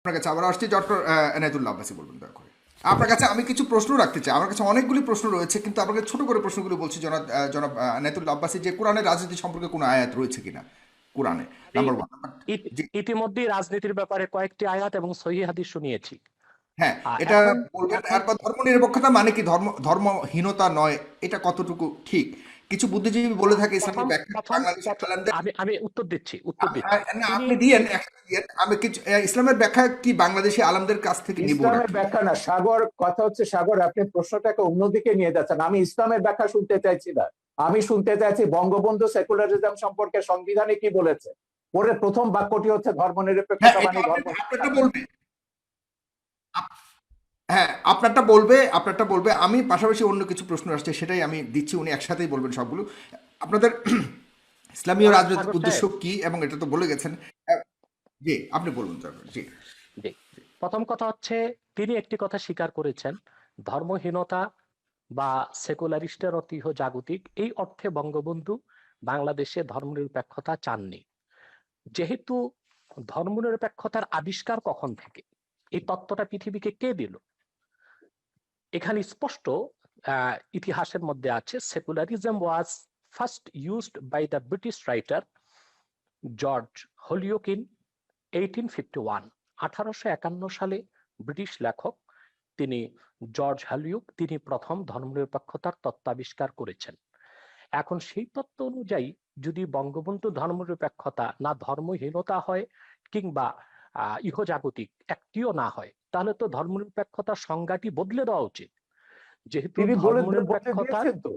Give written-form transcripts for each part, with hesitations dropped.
আপনার কাছে আবার আসছি ডক্টর এনায়েতুল্লাহ আব্বাসী বলবেন দয়া করে। আপনার কাছে আমি কিছু প্রশ্ন রাখতে চাই, আমার কাছে অনেকগুলি প্রশ্ন রয়েছে, কিন্তু আপনাকে ছোট করে প্রশ্নগুলো বলছি। জনাব এনায়েতুল্লাহ আব্বাসী, যে কোরআনের রাজনীতি সম্পর্কে কোনো আয়াত রয়েছে কিনা কোরআনে, আমি নাম্বার ওয়ান। জি। ইতিমধ্যেই রাজনীতির ব্যাপারে কয়েকটি আয়াত এবং সহিহ হাদিস শুনিয়েছি। হ্যাঁ, এটা এখন বলবেন। এখন এরপর ধর্মনিরপেক্ষতা মানে কি, ধর্মহীনতা নয়, এটা কতটুকু ঠিক? কিছু বুদ্ধিজীবী বলে থাকে প্রথম ইসলামের ব্যাখ্যা প্রথম বাংলাদেশের প্রথম আলেমদের। আমি আমি উত্তর দিচ্ছি না, তিনি আপনি দিয়েন, একটা দিয়েন। আমি কিছু ইসলামের ব্যাখ্যা কি বাংলাদেশি আলেমদের কাছ থেকে নিব ইসলামের নাকি? ব্যাখ্যা না সাগর, কথা হচ্ছে সাগর আপনি প্রশ্নটাকে অন্যদিকে নিয়ে যাচ্ছেন। আমি ইসলামের ব্যাখ্যা শুনতে চাইছি না, আমি শুনতে চাইছি বঙ্গবন্ধু সেকুলারিজম সম্পর্কে সংবিধানে কি বলেছে। ওর প্রথম বাক্যটি হচ্ছে ধর্ম হ্যাঁ, নিরপেক্ষতা এটা মানে আপনি ধর্ম। আপনারটা বলবে। হ্যাঁ, আপনারটা বলবে। আমি পাশাপাশি অন্য কিছু প্রশ্ন আসছে, সেটাই আমি দিচ্ছি, উনি একসাথেই বলবেন সবগুলো। আপনাদের ইসলামীয় রাজনৈতিক সাগর উদ্দেশ্য সাহেব, কি, এবং এটা তো বলে গেছেন। জি, আপনি বলুন তারপর। জি। জি, প্রথম কথা হচ্ছে তিনি একটি কথা স্বীকার করেছেন, ধর্মহীনতা বা সেকুলারিস্টের অর্থ জাগতিক, এই অর্থে বঙ্গবন্ধু বাংলাদেশে ধর্মনিরপেক্ষতা চাননি। যেহেতু ধর্মনিরপেক্ষতার আবিষ্কার কখন থেকে, এই তত্ত্বটা পৃথিবীকে কে দিল, এখানে স্পষ্ট ইতিহাসের মধ্যে আছে, secularism was first used by the British writer George Holyoake in 1851। 1851 সালে ব্রিটিশ লেখক তিনি জর্জ হলিওক তিনি প্রথম ধর্মনিরপেক্ষতার তত্ত্ব আবিষ্কার করেছেন। এখন সেই তত্ত্ব অনুযায়ী যদি বঙ্গবন্ধু ধর্মনিরপেক্ষতা না ধর্মহীনতা হয় কিংবা ইহজাগতিক একটিও না হয়, তাহলে তো ধর্মনিরপেক্ষতার সংজ্ঞাটি বদলে দেওয়া উচিত। যেহেতু তিনি বলে ধর্মনিরপেক্ষতার দিয়েছেন তো,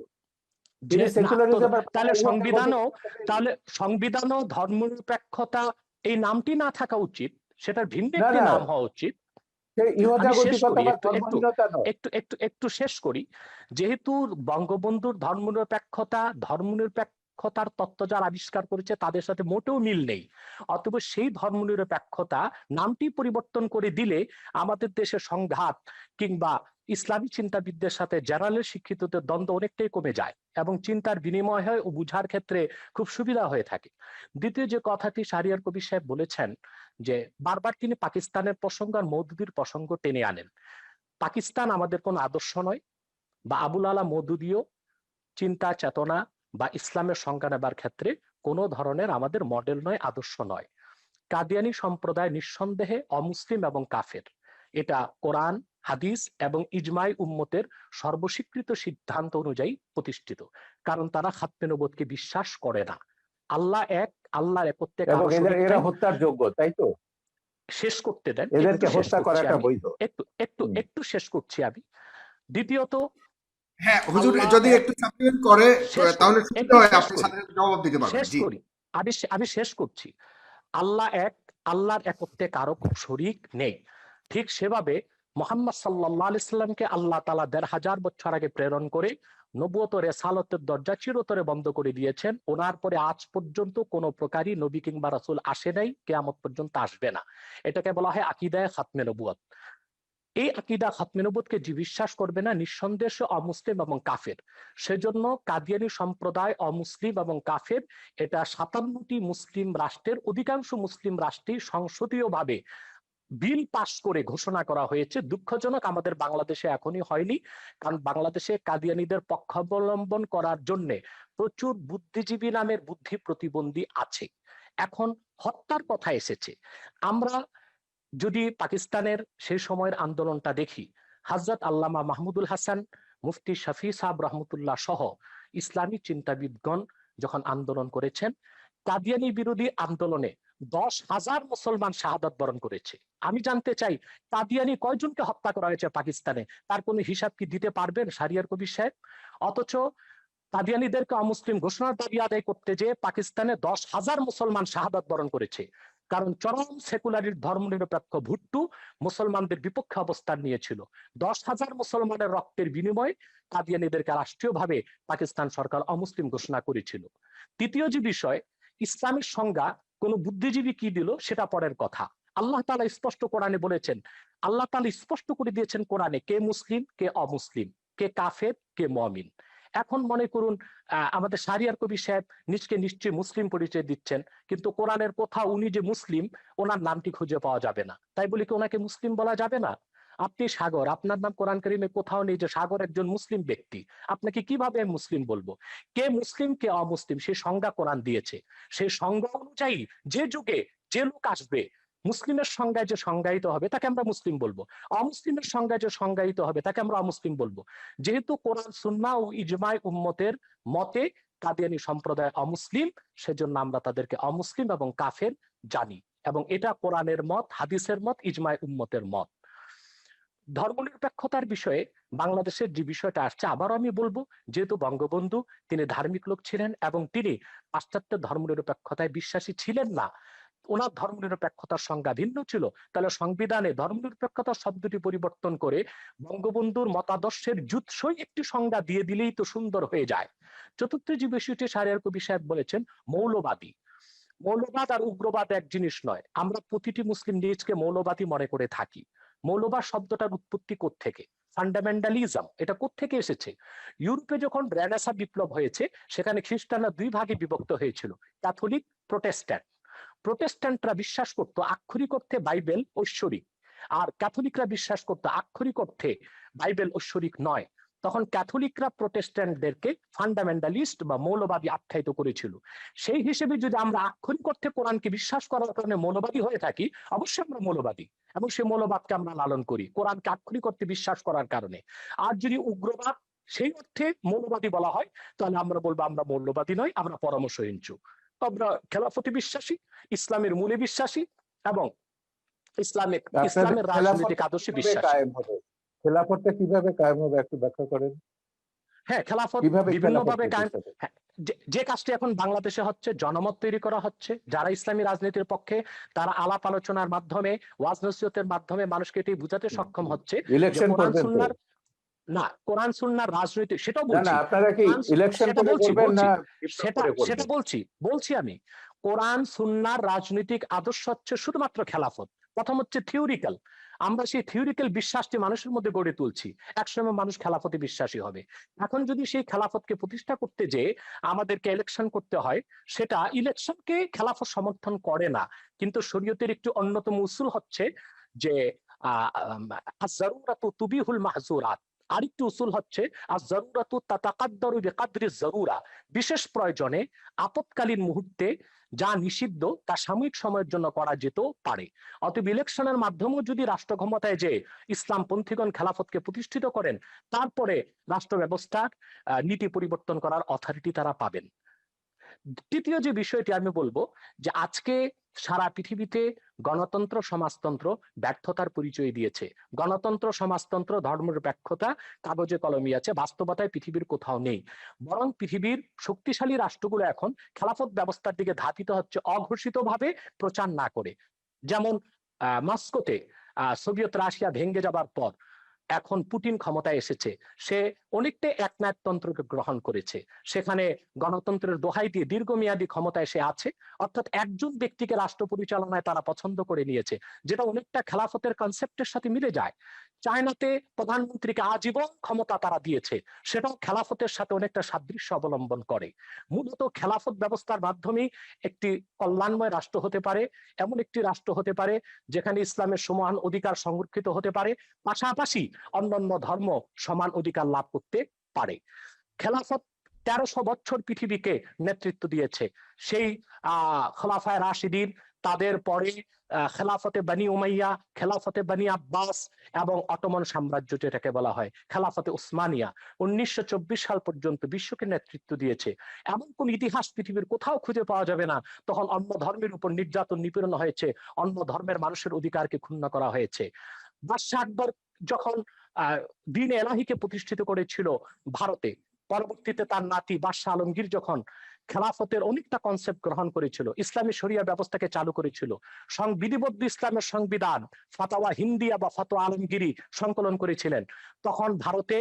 যে তিনি না তো, সেকুলারিজমের তাহলে সংবিধানও, কথাটাই। তাহলে সংবিধানও ধর্মনিরপেক্ষতা এই নামটি না থাকা উচিত, সেটার ভিন্ন না একটি না, নাম হওয়া উচিত। সে আমি শেষ ইহজাগতিকতা করি, বা একটু একটু ধর্মহীনতা নয়। একটু একটু একটু শেষ করি। যেহেতু বঙ্গবন্ধুর ধর্মনিরপেক্ষতার তত্ত্ব যারা আবিষ্কার করেছে তাদের সাথে মোটেও মিল নেই, অতএব সেই ধর্মনিরপেক্ষতা নামটি পরিবর্তন করে দিলে আমাদের দেশে সংঘাত কিংবা ইসলামী চিন্তাবিদদের সাথে জেনারেল শিক্ষিতদের দ্বন্দ্ব অনেকটাই কমে যায় এবং চিন্তার বিনিময় হয় ও বুঝার ক্ষেত্রে খুব সুবিধা হয়ে থাকে। দ্বিতীয় যে কথাটি শাহরিয়ার কবির সাহেব বলেছেন, যে বারবার তিনি পাকিস্তানের প্রসঙ্গ আর মওদুদির প্রসঙ্গ টেনে আনেন। পাকিস্তান আমাদের কোন আদর্শ নয়, বা আবুল আলা মওদুদিও চিন্তা চেতনা বা ইসলামের সংজ্ঞা নেবার ক্ষেত্রে কোনো ধরনের আমাদের মডেল নয়, আদর্শ নয়। কাদিয়ানি সম্প্রদায় নিঃসন্দেহে অমুসলিম এবং কাফের, এটা কোরআন হাদিস এবং ইজমাই উম্মতের সর্বস্বীকৃত সিদ্ধান্ত অনুযায়ী প্রতিষ্ঠিত, কারণ তারা খাতমে নবুয়তকে বিশ্বাস করে না। আল্লাহ এক, আল্লাহর একত্বে এবং কারো শরীক এরা নাই। হত্যার যোগ্য, তাই তো? শেষ করতে দেন, একটু এদেরকে শেষ হত্যা করছি করাটা আমি, বৈধ। একটু একটু হুম। একটু শেষ করছি আমি। দ্বিতীয়ত, হ্যাঁ হুজুর, আল্লাহ যদি এক, একটু সাপ্লিমেন্ট করে শেষ করি, তাহলে সুবিধা একটু হয়, শেষ আপনি করি, সাথে সাথে জবাব দিতে পারবেন। শেষ জি। করি, আমি শেষ করছি। আল্লাহ এক, আল্লাহর একত্বে কারো শরীক নেই। ঠিক সেভাবে মোহাম্মদ সাল্লাল্লাহু আলাইহি সাল্লামকে আল্লাহ তাআলা ১৫০০ বছর আগে প্রেরণ করে নবুয়ত ও রিসালাতের দরজা চিরতরে বন্ধ করে দিয়েছেন। ওনার পরে আজ পর্যন্ত কোনো প্রকারই নবী কিংবা রাসূল আসে নাই, কিয়ামত পর্যন্ত আসবে না। এটাকে বলা হয় আকীদায়ে খাতমে নবুয়ত। এই আকীদা খাতমে নবুয়তকে যে বিশ্বাস করবে না, নিঃসন্দেহে সে অমুসলিম এবং কাফের। সেজন্য কাদিয়ানী সম্প্রদায় অমুসলিম এবং কাফের, এটা ৫৭টি মুসলিম রাষ্ট্রের অধিকাংশ মুসলিম রাষ্ট্রেই সংসদীয়ভাবে বিল পাস করে ঘোষণা করা হয়েছে। দুঃখজনক আমাদের বাংলাদেশে এখনই হয়নি, কারণ বাংলাদেশে কাদিয়ানীদের পক্ষাবলম্বন করার জন্য প্রচুর বুদ্ধিজীবী নামের বুদ্ধি প্রতিবন্ধী আছে। এখন হত্যার কথা এসেছে, আমরা যদি পাকিস্তানের সেই সময়ের আন্দোলনটা দেখি, হযরত আল্লামা মাহমুদুল হাসান, মুফতি শফি সাহেব রহমতুল্লাহ সহ ইসলামী চিন্তাবিদগণ যখন আন্দোলন করেছেন, কাদিয়ানী বিরোধী আন্দোলনে ১০,০০০ মুসলমান শাহাদাত বরণ করেছে। আমি জানতে চাই, কাদিয়ানী কয়জনকে হত্যা করা হয়েছে পাকিস্তানে, তার কোনো হিসাব কি দিতে পারবেন শাহরিয়ার কবির সাহেব? অথচ কাদিয়ানীদেরকে অমুসলিম ঘোষণার দাবি আদায় করতে যে পাকিস্তানে ১০,০০০ মুসলমান শাহাদাত বরণ করেছে, কারণ চরম সেকুলারির ধর্মনিরপেক্ষ ভুট্টো মুসলমানদের বিপক্ষে অবস্থান নিয়েছিল। ১০,০০০ মুসলমানের রক্তের বিনিময়ে কাদিয়ানীদেরকে রাষ্ট্রীয়ভাবে পাকিস্তান সরকার অমুসলিম ঘোষণা করেছিল। তৃতীয় যে বিষয়, ইসলামের সংজ্ঞা কোন বুদ্ধিজীবী কি দিল সেটা পরের কথা। আল্লাহ তাআলা স্পষ্ট কোরআনে বলেছেন, আল্লাহ তাআলা স্পষ্ট করে দিয়েছেন কোরআনে, কে মুসলিম কে অমুসলিম, কে কাফের কে মুমিন। এখন মনে করুন আমাদের শাহরিয়ার কবির সাহেব নিজকে নিশ্চয়ই মুসলিম পরিচয় দিচ্ছেন, কিন্তু কোরআনের কোথাও উনি যে মুসলিম ওনার নামটি খুঁজে পাওয়া যাবে না, তাই বলে কি ওনাকে মুসলিম বলা যাবে না? আপনি সাগর, আপনার নাম কোরআন কারিমে কোথাও নেই যে সাগর একজন মুসলিম ব্যক্তি, আপনাকে কিভাবে আমি মুসলিম বলবো? কে মুসলিম কে অমুসলিম সেই সংজ্ঞা কোরআন দিয়েছে। সেই সংজ্ঞা অনুযায়ী যে যুগে যে লোক আসবে, মুসলিমের সংজ্ঞায় যে সংজ্ঞায়িত হবে তাকে আমরা মুসলিম বলবো, অমুসলিমের সংজ্ঞায় যে সংজ্ঞায়িত হবে তাকে আমরা অমুসলিম বলবো। যেহেতু কোরআন সুন্নাহ ও ইজমায় উম্মতের মতে কাদিয়ানী সম্প্রদায় অমুসলিম, সেজন্য আমরা তাদেরকে অমুসলিম এবং কাফের জানি, এবং এটা কোরআনের মত, হাদিসের মত, ইজমায় উম্মতের মত। ধর্মনিরপেক্ষতার বিষয়ে বাংলাদেশের যে বিষয়টা আসছে, আবারও আমি বলবো, যেহেতু বঙ্গবন্ধু তিনি ধার্মিক লোক ছিলেন এবং তিনি পাশ্চাত্য ধর্মনিরপেক্ষতায় বিশ্বাসী ছিলেন না, ওনার ধর্মনিরপেক্ষতার সংজ্ঞা ভিন্ন ছিল, তাহলে সংবিধানে ধর্মনিরপেক্ষতা শব্দটি পরিবর্তন করে বঙ্গবন্ধুর মতাদর্শের জুৎসই একটি সংজ্ঞা দিয়ে দিলেই তো সুন্দর হয়ে যায়। চতুর্থ যে বিষয়টি শাহরিয়ার কবির সাহেব বলেছেন, মৌলবাদী। মৌলবাদ আর উগ্রবাদ এক জিনিস নয়, আমরা প্রতিটি মুসলিম নিজকে মৌলবাদী মনে করে থাকি। মৌলবাদ শব্দটার উৎপত্তি কোত্থেকে? ফান্ডামেন্টালিজম, এটা কোত্থেকে এসেছে? ইউরোপে যখন রেনেসাঁ বিপ্লব হয়েছে সেখানে খ্রিস্টানরা দুই ভাগে বিভক্ত হয়েছিল, ক্যাথলিক, প্রোটেস্ট্যান্ট। প্রোটেস্ট্যান্টরা বিশ্বাস করতো আক্ষরিক অর্থে বাইবেল ঐশ্বরিক, আর ক্যাথলিকরা বিশ্বাস করতো আক্ষরিক অর্থে বাইবেল ঐশ্বরিক নয়। তখন ক্যাথলিকরা প্রোটেস্ট্যান্টদেরকে ফান্ডামেন্টালিস্ট বা মৌলবাদী আখ্যায়িত করেছিল। সেই হিসেবে যদি আমরা আক্ষরিক অর্থে কোরআনকে বিশ্বাস করার কারণে মৌলবাদী হয়ে থাকি, অবশ্যই আমরা মৌলবাদী, এবং সেই মৌলবাদকে আমরা লালন করি কোরআনকে আক্ষরিক অর্থে বিশ্বাস করার কারণে। আর যদি উগ্রবাদ সেই অর্থে মৌলবাদী বলা হয়, তাহলে আমরা বলবো আমরা মৌলবাদী নয়, আমরা পরামর্শহীনচু। আমরা খেলাফতে বিশ্বাসী, ইসলামের মূলে বিশ্বাসী, এবং ইসলামের রাজনৈতিক আদর্শে বিশ্বাসী। খেলাফতটা কিভাবে কায়েম হবে একটু ব্যাখ্যা করেন। হ্যাঁ, খেলাফত বিভিন্ন ভাবে কায়েম। যে কাজটি এখন বাংলাদেশে হচ্ছে, জনমত তৈরি করা হচ্ছে, যারা ইসলামী রাজনীতির পক্ষে তারা আলাপ আলোচনার মাধ্যমে, ওয়াজ নসিহতের মাধ্যমে মানুষকে এটি বুঝাতে সক্ষম হচ্ছে ইলেকশন কোরআন করবেন সুন্নাহর, না কোরআন সুন্নাহর রাজনীতি, সেটাও না বলছি। না আপনারা কি ইলেকশন করে করবেন না সেটা বলছি আমি। কোরআন সুন্নাহর রাজনৈতিক আদর্শ হচ্ছে শুধুমাত্র খেলাফত। প্রথম হচ্ছে থিওরিক্যাল, আমরা সেই থিওরিক্যাল বিশ্বাসটি মানুষের মধ্যে গড়ে তুলছি, একসময় মানুষ খেলাফতে বিশ্বাসী হবে। এখন যদি সেই খেলাফতকে প্রতিষ্ঠা করতে যে আমাদেরকে ইলেকশন করতে হয়, সেটা ইলেকশনকে খেলাফত সমর্থন করে না, কিন্তু শরীয়তের একটি অন্যতম উসুল হচ্ছে যে আয-যারুরাতু তুবিহুল মাহযুরাত। আরেকটি উসুল হচ্ছে আয-যারুরাতু তাতাকাদ্দারু বিকাদরি যারুরা, বিশেষ প্রয়োজনে আপৎকালীন মুহূর্তে যা নিষিদ্ধ তা সাময়িক সময়ের জন্য করা যেতে পারে। অতএব ইলেকশনের মাধ্যমেও যদি রাষ্ট্র ক্ষমতায় যে ইসলামপন্থীগণ খেলাফতকে প্রতিষ্ঠিত করেন, তারপরে রাষ্ট্র ব্যবস্থার নীতি পরিবর্তন করার অথরিটি তারা পাবেন। তৃতীয় যে বিষয়টি আমি বলবো, যে আজকে সারা পৃথিবীতে গণতন্ত্র সমাজতন্ত্র ব্যর্থতার পরিচয় দিয়েছে। গণতন্ত্র সমাজতন্ত্র ধর্মনিরপেক্ষতা কাগজে কলমে আছে, বাস্তবতায় পৃথিবীর কোথাও নেই। বরং পৃথিবীর শক্তিশালী রাষ্ট্রগুলো এখন খেলাফত ব্যবস্থার দিকে ধাবিত হচ্ছে অঘোষিতভাবে, প্রচার না করে। যেমন মস্কোতে সোভিয়েত রাশিয়া ভেঙে যাবার পর এখন পুতিন ক্ষমতায় এসেছে, সে অনেকটা একনায়কতন্ত্রকে গ্রহণ করেছে, সেখানে গণতন্ত্রের দোহাই দিয়ে দীর্ঘমেয়াদী ক্ষমতায় সে আছে, অর্থাৎ একজন ব্যক্তিকে রাষ্ট্র পরিচালনায় তারা পছন্দ করে নিয়েছে, যেটা অনেকটা খেলাফতের কনসেপ্টের সাথে মিলে যায়। চায়নাতে প্রধানমন্ত্রীকে আজীবন ক্ষমতা তারা দিয়েছে, সেটাও খেলাফতের সাথে অনেকটা সাদৃশ্য অবলম্বন করে। মূলত খেলাফত ব্যবস্থার মাধ্যমে একটি কল্যাণময় রাষ্ট্র হতে পারে, এমন একটি রাষ্ট্র হতে পারে যেখানে ইসলামের সমান অধিকার সংরক্ষিত হতে পারে, পাশাপাশি অন্যান্য ধর্ম সমান অধিকার লাভ করতে পারে। খেলাফত 1300 বছর পৃথিবীকে নেতৃত্ব দিয়েছে। সেই খোলাফায়ে রাশিদিন, তাদের পরে খেলাফতে বনি উমাইয়া, খেলাফতে বনি আব্বাস, এবং অটোমান সাম্রাজ্য যেটাকে বলা হয় খেলাফতে উসমানিয়া, 1924 সাল পর্যন্ত বিশ্বকে নেতৃত্ব দিয়েছে। এমন কোন ইতিহাস পৃথিবীর কোথাও খুঁজে পাওয়া যাবে না তখন অন্য ধর্মের উপর নির্যাতন নিপীড়ন হয়েছে, অন্য ধর্মের মানুষের অধিকারকে ক্ষুণ্ণ করা হয়েছে। বাদশাহ আকবর যখন দ্বীন এলাহিকে প্রতিষ্ঠিত করেছিল ভারতে, পরবর্তীতে তার নাতি বাদশাহ আলমগীর যখন খেলাফতের অনেকটা কনসেপ্ট গ্রহণ করেছিল, ইসলামী শরিয়া ব্যবস্থাকে চালু করেছিল, বিধিবদ্ধ ইসলামের সংবিধান ফাতাওয়া হিন্দিয়া বা ফাতোয়া আলমগীরি সংকলন করেছিলেন, তখন ভারতে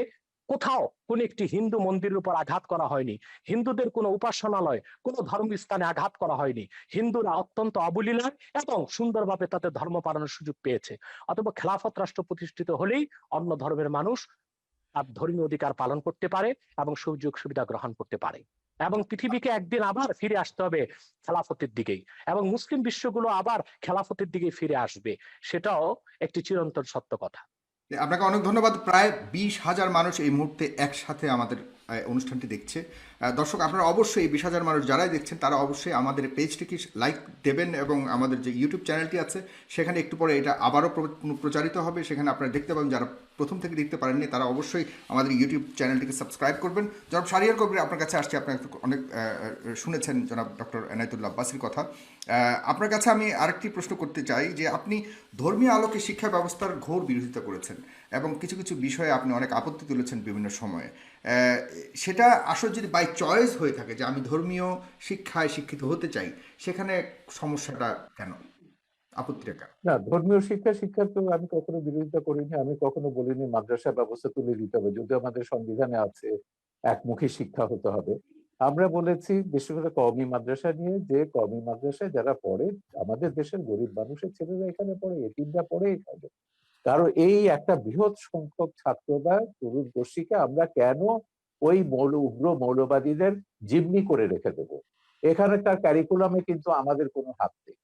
কোথাও কোন একটি হিন্দু মন্দিরের উপর আঘাত করা হয়নি, হিন্দুদের কোনো উপাসনালয়, কোনো ধর্মস্থানে আঘাত করা হয়নি। হিন্দুরা অত্যন্ত অবলীলায় এবং সুন্দরভাবে তাদের ধর্ম পালনের সুযোগ পেয়েছে। অথবা খেলাফত রাষ্ট্র প্রতিষ্ঠিত হলেই অন্য ধর্মের মানুষ তার ধর্মীয় অধিকার পালন করতে পারে এবং সুযোগ সুবিধা গ্রহণ করতে পারে। এবং পৃথিবীকে একদিন আবার ফিরে আসতে হবে খেলাফতের দিকেই, এবং মুসলিম বিশ্বগুলো আবার খেলাফতের দিকে ফিরে আসবে, সেটাও একটি চিরন্তন সত্য কথা। আপনাকে অনেক ধন্যবাদ। প্রায় 20,000 মানুষ এই মুহূর্তে একসাথে আমাদের অনুষ্ঠানটি দেখছে। দর্শক, আপনারা অবশ্যই এই 20,000 মানুষ যারাই দেখছেন তারা অবশ্যই আমাদের পেজটিকে লাইক দেবেন, এবং আমাদের যে ইউটিউব চ্যানেলটি আছে সেখানে একটু পরে এটা আবারও প্রচারিত হবে, সেখানে আপনারা দেখতে পাবেন। যারা প্রথম থেকে দেখতে পারেননি তারা অবশ্যই আমাদের ইউটিউব চ্যানেলটিকে সাবস্ক্রাইব করবেন। জনাব শাহরিয়ার কবির, আপনার কাছে আসছে। আপনার অনেক শুনেছেন জনাব ডক্টর এনায়েতুল্লাহ আব্বাসীর কথা। আপনার কাছে আমি আরেকটি প্রশ্ন করতে চাই যে আপনি ধর্মীয় আলোকে শিক্ষা ব্যবস্থার ঘোর বিরোধিতা করেছেন এবং কিছু কিছু বিষয়ে আপনি অনেক আপত্তি তুলেছেন বিভিন্ন সময়ে। সেটা আসলে যদি বাই চয়েস হয়ে থাকে যে আমি ধর্মীয় শিক্ষায় শিক্ষিত হতে চাই, সেখানে সমস্যাটা কেন, আপত্তিটা কেন? না, ধর্মীয় শিক্ষা তো আমি কখনো বিরোধিতা করিনি। আমি কখনো বলিনি মাদ্রাসা ব্যবস্থা তুলে দিতে হবে, যদিও আমাদের সংবিধানে আছে একমুখী শিক্ষা হতে হবে। আমরা বলেছি বিশেষ করে কওমি মাদ্রাসা নিয়ে, যে কওমি মাদ্রাসায় যারা পড়ে আমাদের দেশের গরিব মানুষের ছেলেরা এখানে পড়ে, এতিমরা পড়ে এখানে। কারণ এই একটা বৃহৎ সংখ্যক ছাত্র বা তরুণ গোষ্ঠীকে আমরা কেন ওই উগ্র মৌলবাদীদের জিম্মি করে রেখে দেবো? এখানকার ক্যারিকুলামে কিন্তু আমাদের কোনো হাত নেই।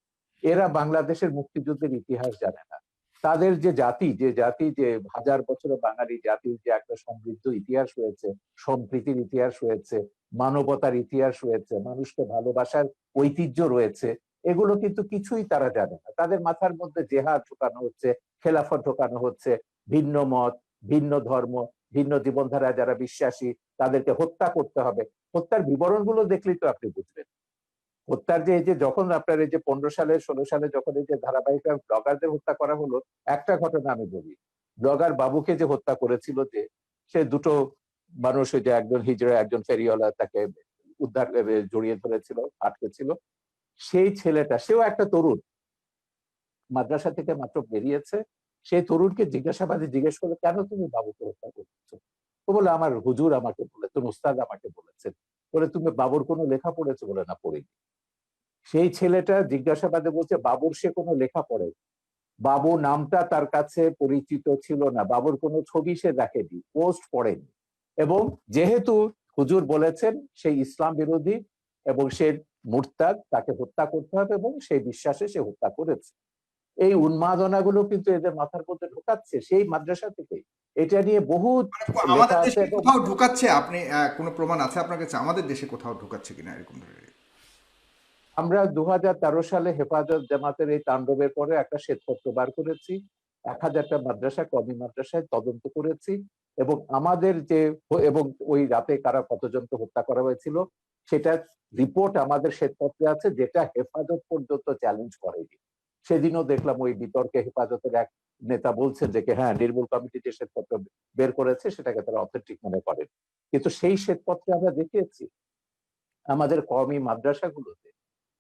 এরা বাংলাদেশের মুক্তিযুদ্ধের ইতিহাস জানে না। তাদের যে জাতি যে হাজার বছরের বাঙালি জাতির যে একটা সমৃদ্ধ ইতিহাস রয়েছে, সম্প্রীতির ইতিহাস রয়েছে, মানবতার ইতিহাস রয়েছে, মানুষকে ভালোবাসার ঐতিহ্য রয়েছে, এগুলো কিন্তু কিছুই তারা জানে না। তাদের মাথার মধ্যে জেহাদ ঢোকানো হচ্ছে, খেলাফত ঢোকানো হচ্ছে, ভিন্ন মত, ভিন্ন ধর্ম, ভিন্ন জীবনধারা যারা বিশ্বাসী তাদেরকে হত্যা করতে হবে। হত্যার বিবরণগুলো দেখলেই তো আপনি বুঝবেন। হত্যার যে এই যে যখন আপনার এই যে 15 সালে 16 সালে যখন এই যে ধারাবাহিক ব্লগারদের হত্যা করা হলো, একটা ঘটনা আমি বলি। ব্লগার বাবুকে যে হত্যা করেছিল, যে সে দুটো মানুষ, ওই যে একজন হিজড়া একজন ফেরিওয়ালা তাকে উদ্ধার জড়িয়ে ধরেছিল, আটকে ছিল। সেই ছেলেটা, সেও একটা তরুণ, মাদ্রাসা থেকে মাত্র বেরিয়েছে। সেই তরুণকে জিজ্ঞাসাবাদে জিজ্ঞেস করলো, কেন তুমি বাবুকে হত্যা করছো? ও বলে, আমার হুজুর আমাকে বলেছেন, উস্তাদ আমাকে বলেছেন। বলে, তুমি বাবুর কোনো লেখা পড়েছো? বলে, না, পড়িনি। সেই ছেলেটা জিজ্ঞাসাবাদে বলছে বাবুর সে কোনো লেখা পড়ে, বাবু নামটা তার কাছে পরিচিত ছিল না, বাবুর কোনো ছবি সে দেখেনি, পোস্ট পড়েনি। এবং যেহেতু হুজুর বলেছেন সেই ইসলাম বিরোধী এবং সে মুরতাদ, তাকে হত্যা করতে হবে, এবং সেই বিশ্বাসে সে হত্যা করেছে। এই উন্মাদনাগুলো কিন্তু এদের মাথার মধ্যে ঢোকাচ্ছে সেই মাদ্রাসা থেকে। এটা নিয়ে বহুত লেখা আমাদের আছে। দেশে এবং কোথাও ঢুকাচ্ছে? আপনি কোনো প্রমাণ আছে আপনার কাছে আমাদের দেশে কোথাও ঢুকাচ্ছে কিনা এরকম ধরনের? আমরা 2013 সালে হেফাজত জামাতের এই তাণ্ডবের পরে একটা শ্বেতপত্র বার করেছি। 1000টা মাদ্রাসা, কওমি মাদ্রাসায় তদন্ত করেছি, এবং আমাদের যে এবং ওই রাতে কারা কতজনকে হত্যা করা হয়েছিল সেটা রিপোর্ট আমাদের শ্বেতপত্রে আছে, যেটা হেফাজত পর্যন্ত চ্যালেঞ্জ করেনি। সেদিনও দেখলাম ওই বিতর্কে হেফাজতের এক নেতা বলছেন যে হ্যাঁ, নির্মূল কমিটি যে শ্বেতপত্র বের করেছে সেটাকে তারা অথেন্টিক মনে করেন। কিন্তু সেই শ্বেতপত্রে আমরা দেখিয়েছি আমাদের কওমি মাদ্রাসাগুলোতে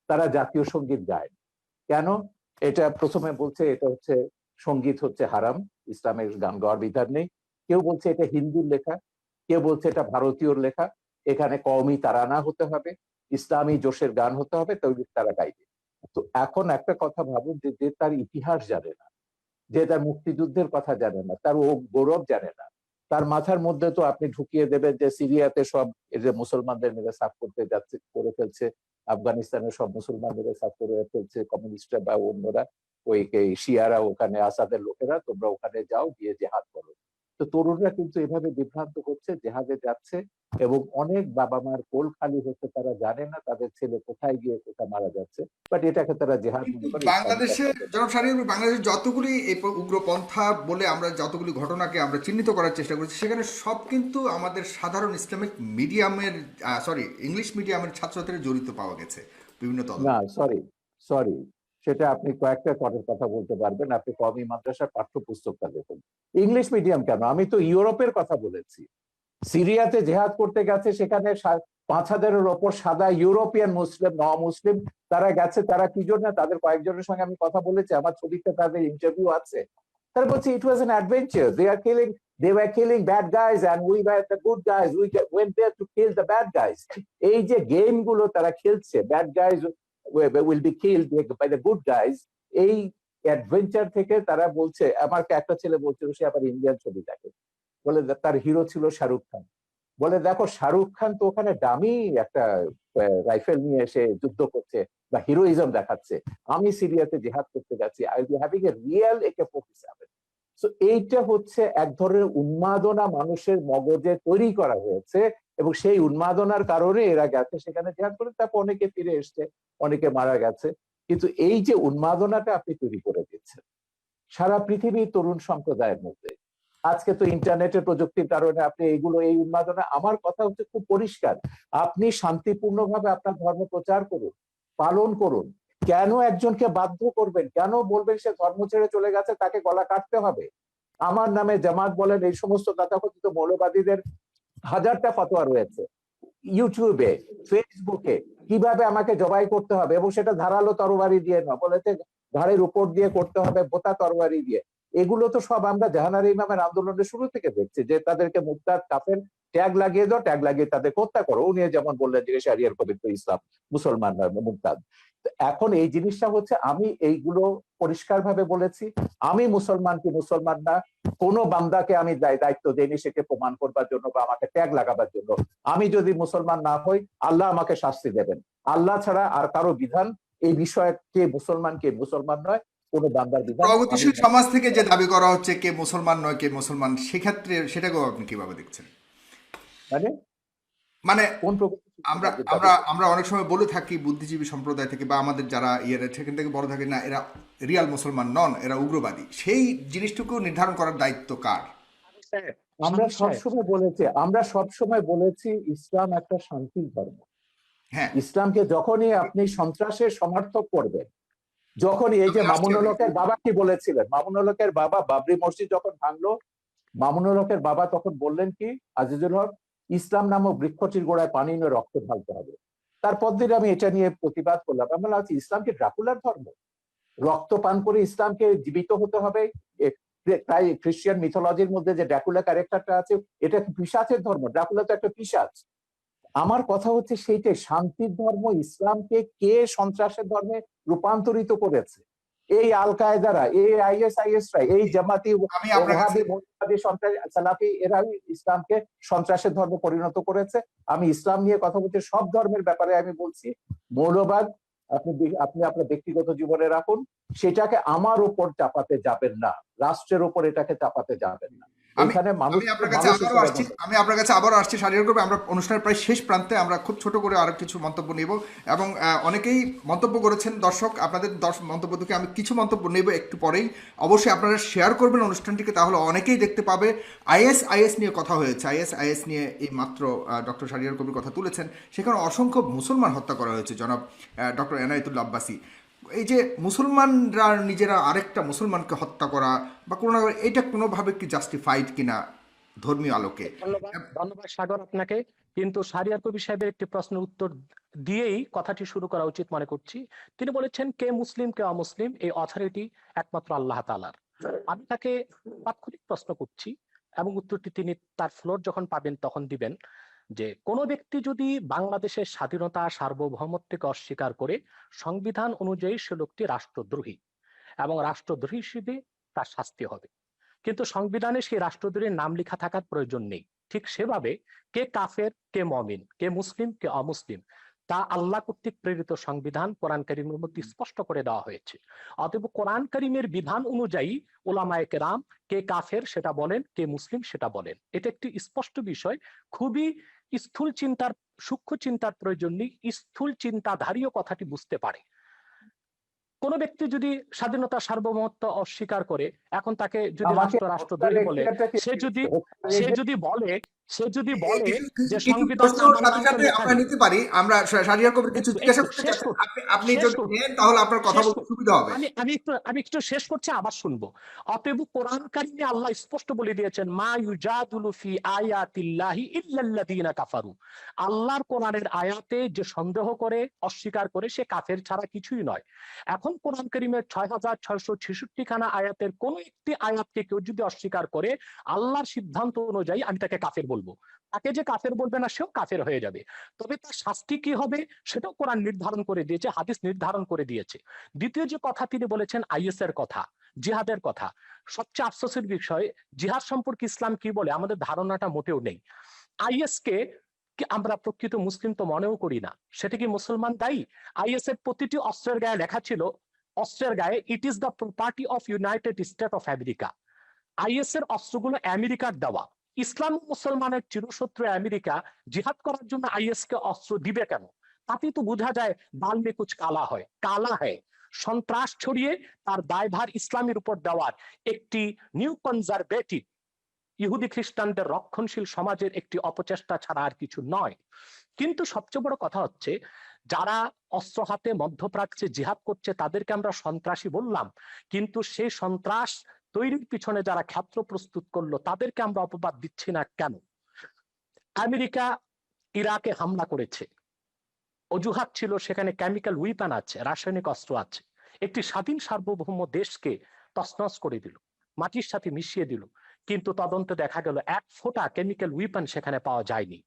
তারা জাতীয় সঙ্গীত গায়। কেন? এটা প্রথমে বলছে এটা হচ্ছে সঙ্গীত হচ্ছে হারাম, ইসলামের গান গাওয়ার বিধান নেই। কেউ বলছে এটা হিন্দুর লেখা, কেউ বলছে এটা ভারতীয়র লেখা, এখানে কওমি তারানা হতে হবে, ইসলামী জোশের গান হতে হবে, তৈরি তারা গাইবে। তো এখন একটা কথা ভাবুন, যে যে তার ইতিহাস জানে না, যে তার মুক্তিযুদ্ধের কথা জানে না, তার ও গৌরব জানে না, তার মাথার মধ্যে তো আপনি ঢুকিয়ে দেবেন যে সিরিয়াতে সব এই যে মুসলমানদের মেরে সাফ করতে যাচ্ছে, করে ফেলছে, আফগানিস্তানের সব মুসলমান মেরে সাফ করে ফেলছে কমিউনিস্টরা বা অন্যরা, ওই শিয়ারা, ওখানে আসাদের লোকেরা, তোমরা ওখানে যাও, গিয়ে জেহাদ করো। তো তরুণরা কিন্তু এভাবে বিভ্রান্ত হচ্ছে, জেহাদে যাচ্ছে, এবং অনেক বাবা মার কোল খালি হচ্ছে, তারা জানে না তাদের ছেলে কোথায় গিয়ে কোথায় মারা যাচ্ছে, বাট এটাকে তারা জেহাদ কিন্তু মনে করে, ইসলামিক বাংলাদেশে, একটা। জনাব শাহরিয়ার, বাংলাদেশের যতগুলি এই উগ্রপন্থা বলে আমরা যতগুলি ঘটনাকে আমরা চিহ্নিত করার চেষ্টা করেছি, সেখানে সব কিন্তু আমাদের সাধারণ ইসলামিক মিডিয়ামের, সরি, ইংলিশ মিডিয়ামের ছাত্রছাত্রীরা জড়িত পাওয়া গেছে বিভিন্ন না, তদন্তে। সরি, সরি, সেটা আপনি কয়েকটা করের কথা বলতে পারবেন। আপনি কওমি মাদ্রাসার পাঠ্যপুস্তকটা দেখুন। ইংলিশ মিডিয়াম কেন, আমি তো ইউরোপের কথা বলেছি। সিরিয়াতে জেহাদ করতে গেছে, সেখানে 5,000-এর ওপর সাদা ইউরোপিয়ান মুসলিম, মুসলিম তারা গেছে। তারা কি জন্য? তাদের কয়েকজনের সঙ্গে আমি কথা বলেছি, আমার ছবিতে তাদের ইন্টারভিউ আছে। তারা বলছে it was an adventure, they were killing bad guys and we were the good guys, went there to kill the bad guys. এই যে গেম গুলো তারা খেলছে, bad guys will be killed by the good guys, এই adventure থেকে তারা বলছে। আমার একটা ছেলে বলছিল সে আবার ইন্ডিয়ান ছবি দেখে, বলে তার হিরো ছিল শাহরুখ খান। বলে দেখো শাহরুখ খান তো ওখানে দামি একটা রাইফেল নিয়ে এসে যুদ্ধ করছে বা হিরোইজম দেখাচ্ছে, আমি সিরিয়াতে জিহাদ করতে যাচ্ছি, I will be having a real AK-47। So এইটা হচ্ছে এক ধরনের উন্মাদনা মানুষের মগজে তৈরি করা হয়েছে, এবং সেই উন্মাদনার কারণে এরা গেছে সেখানে জিহাদ করে, তারপর অনেকে ফিরে এসছে, অনেকে মারা গেছে। কিন্তু এই যে উন্মাদনাটা আপনি তৈরি করে দিচ্ছেন সারা পৃথিবীর তরুণ সম্প্রদায়ের মধ্যে, আজকে তো ইন্টারনেটের প্রযুক্তির কারণে আপনি এইগুলো, এই উন্মাদনা, আমার কথা হচ্ছে খুব পরিষ্কার, আপনি শান্তিপূর্ণভাবে আপনার ধর্ম প্রচার করুন, পালন করুন। কেন একজনকে বাধ্য করবেন? কেন বলবেন সে ধর্ম ছেড়ে চলে গেছে তাকে গলা কাটতে হবে? আমার নামে জামাত বলেন এই সমস্ত তথাকথিত মৌলবাদীদের হাজারটা ফতোয়া রয়েছে ইউটিউবে, ফেসবুকে, কিভাবে আমাকে জবাই করতে হবে, এবং সেটা ধারালো তরবারি দিয়ে না, বলেছে ঘাড়ের উপর দিয়ে করতে হবে বোতা তরবারি দিয়ে। এগুলো তো সব আমরা জাহানার ইমামের আন্দোলনের শুরু থেকে দেখছি, যে তাদেরকে মুরতাদ কাফের ট্যাগ লাগিয়ে দাও, ট্যাগ লাগিয়ে তাদেরকে হত্যা করো। উনি যেমন বললেন যে শারিয়ার পবিত্র ইসলাম মুসলমান নয়, মুরতাদ। এখন এই জিনিসটা হচ্ছে, আমি এইগুলো পরিষ্কারভাবে বলেছি, আমি মুসলমান কি মুসলমান না কোন বান্দাকে আমি দায়িত্ব দেইনি সেকে প্রমাণ করবার জন্য বা আমাকে ট্যাগ লাগাবার জন্য। আমি যদি মুসলমান না হই আল্লাহ আমাকে শাস্তি দেবেন, আল্লাহ ছাড়া আর কারো বিধান এই বিষয়ে কে মুসলমান কে মুসলমান নয় কোন বান্দার বিধান প্রগতিশীল সমাজ থেকে যে দাবি করা হচ্ছে কে মুসলমান নয় কে মুসলমান, সেক্ষেত্রে সেটাকেও আপনি কিভাবে দেখছেন? মানে মানে কোন আমরা আমরা আমরা অনেক সময় বলে থাকি বুদ্ধিজীবী সম্প্রদায় থেকে বা আমাদের যারা ইয়ের সেখান থেকে বড় থাকে না, এরা রিয়াল মুসলমান নন, এরা উগ্রবাদী। সেই জিনিসটুকু নির্ধারণ করার দায়িত্ব কার? আমরা সবসময় বলেছি ইসলাম একটা শান্তির ধর্ম। হ্যাঁ, ইসলামকে যখনই আপনি সন্ত্রাসের সমর্থক করবেন, যখনই এই যে মামুনুল হকের বাবা কি বলেছিলেন, মামুনুল হকের বাবা বাবরি মসজিদ যখন ভাঙলো, মামুনুল হকের বাবা তখন বললেন কি, আজিজুল হক, ইসলাম নামক বৃক্ষটির গোড়ায় পানি নিয়ে রক্ত ঢালতে হবে। তারপর দিন আমি এটা নিয়ে প্রতিবাদ করলাম, আমি বললাম ইসলাম কি ড্রাকুলার ধর্ম? রক্ত পান করে ইসলামকে জীবিত হতে হবে? তাই খ্রিস্টান মিথোলজির মধ্যে যে ড্রাকুলা ক্যারেক্টারটা আছে, এটা পিশাচের ধর্ম, ড্রাকুলা তো একটা পিশাচ। আমার কথা হচ্ছে সেইটাই, শান্তির ধর্ম ইসলামকে কে সন্ত্রাসের ধর্মে রূপান্তরিত করেছে? এই আল কায়দারা, এই ISIS-রা, এই জামাতি আমি আপনার কাছে মৌলবাদী সালাফি, এরাই ইসলামকে সন্ত্রাসের ধর্ম পরিণত করেছে। আমি ইসলাম নিয়ে কথা বলছি, সব ধর্মের ব্যাপারে আমি বলছি, মৌলবাদ আপনি আপনি আপনার ব্যক্তিগত জীবনে রাখুন, সেটাকে আমার উপর চাপাতে যাবেন না, রাষ্ট্রের উপর এটাকে চাপাতে যাবেন না। এখানে মানুষ, আমি আপনার কাছে আবারও আসছি শারীরিক করবে। আমরা অনুষ্ঠানের প্রায় শেষ প্রান্তে, আমরা খুব ছোট করে আরো কিছু মন্তব্য নেব, এবং অনেকেই মন্তব্য করেছেন দর্শক, আপনাদের মন্তব্য থেকে আমি কিছু মন্তব্য নেব একটু পরেই। অবশ্যই আপনারা শেয়ার করবেন অনুষ্ঠানটিকে, তাহলে অনেকেই দেখতে পাবে। IS নিয়ে কথা হয়েছে, IS নিয়ে এই মাত্র ডক্টর শাহরিয়ার কবির কথা তুলেছেন, সেখানে অসংখ্য মুসলমান হত্যা করা হয়েছে জনাব ডক্টর এনায়েতুল্লাহ আব্বাসী। এই যে মুসলমানরা নিজেরা আরেকটা মুসলমানকে হত্যা করা বা কোনো, এটা কোনোভাবে কি জাস্টিফাইড কিনা ধর্মীয় আলোকে? ধন্যবাদ সাগর আপনাকে। কিন্তু শাহরিয়ার কবির সাহেবের একটি প্রশ্নের উত্তর দিয়েই কথাটি শুরু করা উচিত মনে করছি। তিনি বলেছেন কে মুসলিম কে অমুসলিম এই অথরিটি একমাত্র আল্লাহ তাআলার। আমি তাকে তাৎক্ষণিক প্রশ্ন করছি, এবং উত্তরটি তিনি তার ফ্লোর যখন পাবেন তখন দিবেন, যে কোন ব্যক্তি যদি বাংলাদেশের স্বাধীনতা সার্বভৌমত্বকে অস্বীকার করে, সংবিধান অনুযায়ী সে লোকটি রাষ্ট্রদ্রোহী, এবং রাষ্ট্রদ্রোহী হিসেবে তার শাস্তি হবে। কিন্তু সংবিধানে সেই রাষ্ট্রদ্রোহীর নাম লেখা থাকার প্রয়োজন নেই। ঠিক সেভাবে কে কাফের কে মুমিন, কে মুসলিম কে অমুসলিম, তা আল্লাহ কর্তৃক প্রেরিত সংবিধান কোরআন কারীমের মধ্যে স্পষ্ট করে দেওয়া হয়েছে। অতএব কোরআন কারীমের বিধান অনুযায়ী উলামায়ে কেরাম কে কাফের সেটা বলেন, কে মুসলিম সেটা বলেন। এটা একটি স্পষ্ট বিষয়। খুবই স্থূল চিন্তার, সূক্ষ্ম চিন্তার প্রয়োজন নেই, স্থূল চিন্তাধারীও কথাটি বুঝতে পারে। কোন ব্যক্তি যদি স্বাধীনতা সার্বভৌমত্ব অস্বীকার করে, এখন তাকে যদি রাষ্ট্রদ্রোহী বলে, সে যদি বলে যে সংবিধান আমরা নিতে পারি, আমরা শাহরিয়ার কবির কিছু জিজ্ঞাসা করতে চাচ্ছি, আপনি যদি নেন তাহলে আপনার কথা বলতে সুবিধা হবে। আমি একটু শেষ করছি, আবার শুনবো। অতএব কোরআন কারীমে আল্লাহ স্পষ্ট বলে দিয়েছেন, মা ইউজাদিলু ফি আয়াতিল্লাহি ইল্লাল্লাযিনা কাফারু। আল্লাহর কোরআনের আয়াতে যে সন্দেহ করে, অস্বীকার করে, সে কাফের ছাড়া কিছুই নয়। এখন কোরআন কারীমের 6666 খানা আয়াতের কোন একটি আয়াতকে কেউ যদি অস্বীকার করে, আল্লাহর সিদ্ধান্ত অনুযায়ী আমি তাকে কাফের বলবো। তাকে যে কাফের বলবে না, সেও কাফের হয়ে যাবে। তবে তার শাস্তি কি হবে সেটাও কোরআন নির্ধারণ করে দিয়েছে, হাদিস নির্ধারণ করে দিয়েছে। দ্বিতীয় যে কথা তিনি বলেছেন IS এর কথা, জিহাদের কথা। সবচেয়ে আফসোসের বিষয়, জিহাদ সম্পর্কে ইসলাম কি বলে আমাদের ধারণাটা মোটেও নেই। আইএস কে আমরা প্রকৃত মুসলিম তো মনেও করি না। সেটা কি মুসলমান দায়ী? আইএস এর প্রতিটি অস্ত্রের গায়ে লেখা ছিল, অস্ত্রের গায়ে, it is the property of United state of America. Is এর অস্ত্রগুলো আমেরিকার দেওয়া। ইসলাম ও মুসলমানের চিরশত্রু আমেরিকা জিহাদ করার জন্য আইএস কে অস্ত্র দিবে কেন? তাতে তো বোঝা যায় দাল মে কুছ কালা হয়, কালা হয়। সন্ত্রাস ছড়িয়ে তার দায়ভার ইসলামের উপর দেওয়ার একটি নিউ কনজারভেটিভ ইহুদি খ্রিস্টানদের রক্ষণশীল সমাজের একটি অপচেষ্টা ছাড়া আর কিছু নয়। কিন্তু সবচেয়ে বড় কথা হচ্ছে, যারা অস্ত্র হাতে মধ্যপ্রাচ্যে জিহাদ করছে তাদেরকে আমরা সন্ত্রাসী বললাম, কিন্তু সেই সন্ত্রাস তৈরির পিছনে যারা ক্ষেত্র প্রস্তুত করলো তাদেরকে আমরা অপবাদ দিচ্ছি না কেন? আমেরিকা ইরাকে হামলা করেছে, অজুহাত ছিল সেখানে কেমিক্যাল উইপন আছে, রাসায়নিক অস্ত্র আছে। একটি স্বাধীন সার্বভৌম দেশকে তছনছ করে দিল, মাটির সাথে মিশিয়ে দিল, কিন্তু তদন্তে দেখা গেল এক ফোঁটা কেমিক্যাল উইপন সেখানে পাওয়া যায়নি।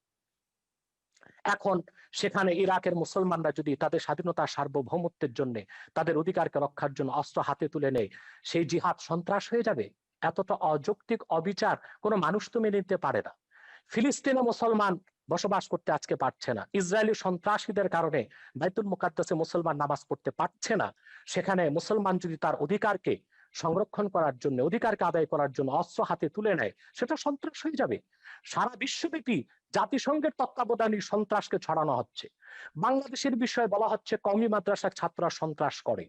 এখন সেখানে ইরাকের মুসলমানরা যদি তাদের স্বাধীনতা সার্বভৌমত্বের জন্য, তাদের অধিকারকে রক্ষার জন্য অস্ত্র হাতে তুলে নেয়, সেই জিহাদ সন্ত্রাস হয়ে যাবে? এতটা অযৌক্তিক অবিচার কোনো মানুষ তো মেনে নিতে পারে না। ফিলিস্তিনে মুসলমান বসবাস করতে আজকে পারছে না, ইসরায়েলি সন্ত্রাসীদের কারণে বাইতুল মুকাদ্দাসে মুসলমান নামাজ পড়তে পারছে না। সেখানে মুসলমান যদি তার অধিকারকে সংরক্ষণ করার জন্য, অধিকারকে আদায় করার জন্য অস্ত্র হাতে তুলে নেয়, সেটা সন্ত্রাস হয়ে যাবে। সারা বিশ্বব্যাপী জাতিসংঘের তত্ত্বাবধানে সন্ত্রাসকে ছড়ানো হচ্ছে। বাংলাদেশের বিষয়ে বলা হচ্ছে কওমি মাদ্রাসার ছাত্ররা সন্ত্রাস করে,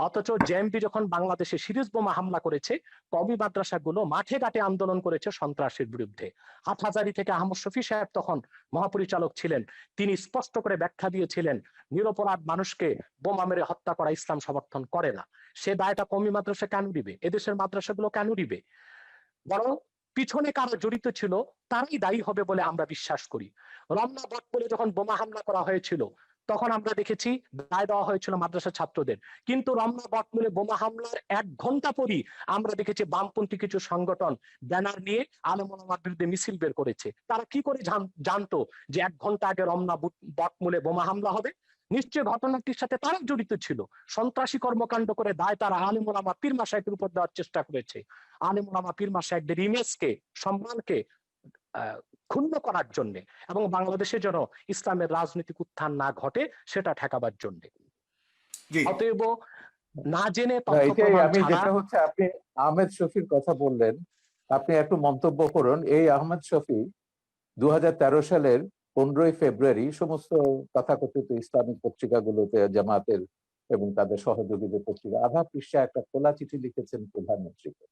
অথচ জেএমবি যখন বাংলাদেশে সিরিজ বোমা হামলা করেছে, কওমি মাদ্রাসাগুলো মাঠে ঘাটে আন্দোলন করেছে সন্ত্রাসের বিরুদ্ধে। হাটহাজারী থেকে আহমদ শফি সাহেব তখন মহাপরিচালক ছিলেন, তিনি স্পষ্ট করে ব্যাখ্যা দিয়েছিলেন নিরপরাধ মানুষকে বোমা মেরে হত্যা করা ইসলাম সমর্থন করে না। সে দায়টা কওমি মাদ্রাসা কেন দিবে? এদেশের মাদ্রাসাগুলো কেন দিবে? বরং পিছনে কারা জড়িত ছিল তারাই দায়ী হবে বলে আমরা বিশ্বাস করি। রমনা বটমূলে যখন বোমা হামলা করা হয়েছিল তখন আমরা দেখেছি দায় দেওয়া হয়েছিল মাদ্রাসা ছাত্রদের, কিন্তু রমনা বটমূলে বোমা হামলার 1 ঘন্টা পরই আমরা দেখেছি বামপন্থী কিছু সংগঠন ব্যানার নিয়ে আলেম ওলামার বিরুদ্ধে মিছিল বের করেছে। তারা কি করে জানতো যে 1 ঘন্টা আগে রমনা বটমূলে বোমা হামলা হবে? নিশ্চয় ঘটনাটির সাথে তারা জড়িত ছিল। সন্ত্রাসী কর্মকাণ্ড করে দায় তারা আলেম ওলামা পীর মাশায়েখের উপর দেওয়ার চেষ্টা করেছে। আলেম ওলামা পীর মাশায়েখদের ইমেজকে, সম্মানকে ক্ষুণ্ণ করার জন্য, এবং বাংলাদেশে যেন ইসলামের রাজনৈতিক উত্থান না ঘটে সেটা ঠেকাবার জন্য। জি অতএব না জেনে না, তথ্য এটাই প্রমাণ আমি ছাড়া। যেটা হচ্ছে, আপনি আহমেদ শফির কথা বললেন, আপনি একটু মন্তব্য করুন। এই আহমেদ শফি 2013 সালের 15ই ফেব্রুয়ারি সমস্ত তথাকথিত ইসলামিক পত্রিকাগুলোতে, জামাতের এবং তাদের সহযোগীদের পত্রিকা, আধা পৃষ্ঠা একটা খোলা চিঠি লিখেছেন প্রধানমন্ত্রীকে।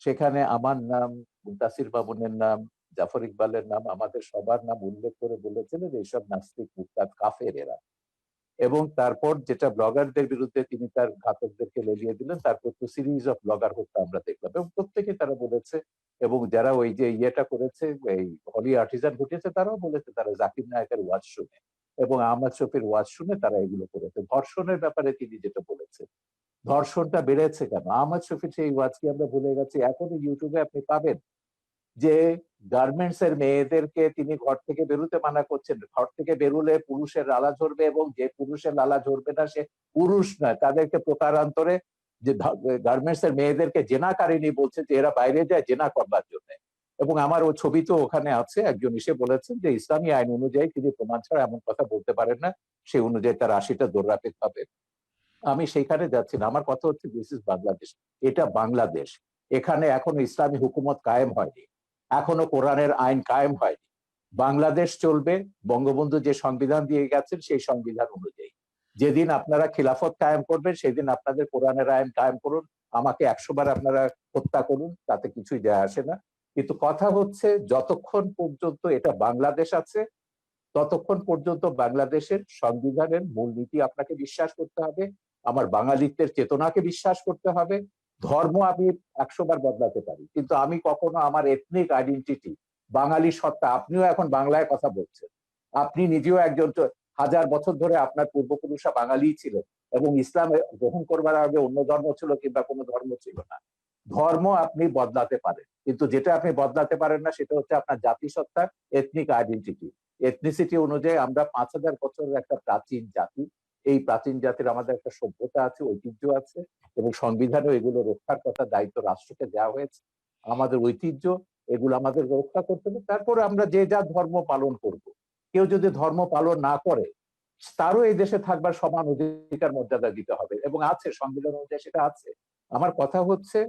সেখানে আমার নাম, মুনতাসির মামুনের নাম, জাফর ইকবালের নাম, আমাদের সবার নাম উল্লেখ করে বলেছিলেন এইসব নাস্তিক, মুরতাদ, কাফের এরা। এবং তারপর যেটা ব্লগারদের বিরুদ্ধে তিনি তার ঘাতকদেরকে লেলিয়ে দিলেন, তারপর তো সিরিজ অফ ব্লগার হত্যা আমরা দেখলাম, এবং প্রত্যেকে তারা বলেছে, এবং যারা ওই যে ইয়েটা করেছে, এই হলি আর্টিজান ঘটিয়েছে, তারাও বলেছে তারা জাকির নায়কের ওয়াজ শুনে এবং আহমদ শফির ওয়াজ শুনে তারা এগুলো করেছে। ধর্ষণের ব্যাপারে তিনি যেটা বলেছেন, ধর্ষণটা বেড়েছে কেন? আহমদ শফির সেই ওয়াজ কি আমরা ভুলে গেছি? এখনো ইউটিউবে আপনি পাবেন যে গার্মেন্টস এর মেয়েদেরকে তিনি ঘর থেকে বেরোতে মানা করছেন, ঘর থেকে বেরোলে পুরুষের লালা ঝরবে, এবং যে পুরুষের লালা ঝরবে না সে পুরুষ নয়, তাদেরকে প্রকারান্তরে যে গার্মেন্টস এর মেয়েদেরকে জেনাকারিনী বলছে, যে এরা বাইরে যায় জেনা করবার জন্য। এবং আমার ও ছবি তো ওখানে আছে, একজন এসে বলেছেন যে ইসলামী আইন অনুযায়ী তিনি প্রমাণ ছাড়া এমন কথা বলতে পারেন না, সেই অনুযায়ী তার 80টা দৌড়াতে হবে। আমি সেইখানে যাচ্ছি না, আমার কথা হচ্ছে দিস ইজ বাংলাদেশ, এটা বাংলাদেশ। এখানে এখনো ইসলামী হুকুমত কায়েম হয়নি, এখনো কোরআনের আইন কায়েম হয়নি। বাংলাদেশ চলবে বঙ্গবন্ধু যে সংবিধান দিয়ে গেছেন সেই সংবিধান অনুযায়ী। যেদিন আপনারা খিলাফত কায়েম করবেন সেদিন আপনাদের কোরআনের আইন কায়েম করুন, আমাকে 100 বার আপনারা হত্যা করুন, তাতে কিছুই যায় আসে না। কিন্তু কথা হচ্ছে যতক্ষণ পর্যন্ত এটা বাংলাদেশ আছে ততক্ষণ পর্যন্ত বাংলাদেশের সংবিধানের মূলনীতি আপনাকে বিশ্বাস করতে হবে, আমার বাঙালিত্বের চেতনাকে বিশ্বাস করতে হবে। ধর্ম আমি 100 বার বদলাতে পারি, কিন্তু আমি কখনো আমার এথনিক আইডেন্টিটি, বাঙালি সত্তা, আপনিও এখন বাংলায় কথা বলছেন, আপনি নিজেও একজন 1000 বছর ধরে আপনার পূর্বপুরুষরা বাঙালি ছিলেন, এবং ইসলাম গ্রহণ করবার আগে অন্য ধর্ম ছিল কিংবা কোনো ধর্ম ছিল না। ধর্ম আপনি বদলাতে পারেন, কিন্তু যেটা আপনি বদলাতে পারেন না সেটা হচ্ছে আপনার জাতিসত্তা, এথনিক আইডেন্টিটি। এথনিসিটি অনুযায়ী আমরা 5000 বছরের একটা প্রাচীন জাতি, এই প্রাচীন জাতির আমাদের একটা সভ্যতা আছে, ঐতিহ্য আছে, এবং সংবিধানেও এগুলো রক্ষার কথা দায়িত্ব রাষ্ট্রকে দেওয়া হয়েছে। আমাদের ঐতিহ্য এগুলো আমাদের রক্ষা করতে হবে। তারপরে আমরা যে যা ধর্ম পালন করব। কেউ যদি ধর্ম পালন না করে, তারও এই দেশে থাকবার সমান অধিকার মর্যাদা দিতে হবে, এবং আছে, সংবিধান অনুযায়ী সেটা আছে। আমার কথা হচ্ছে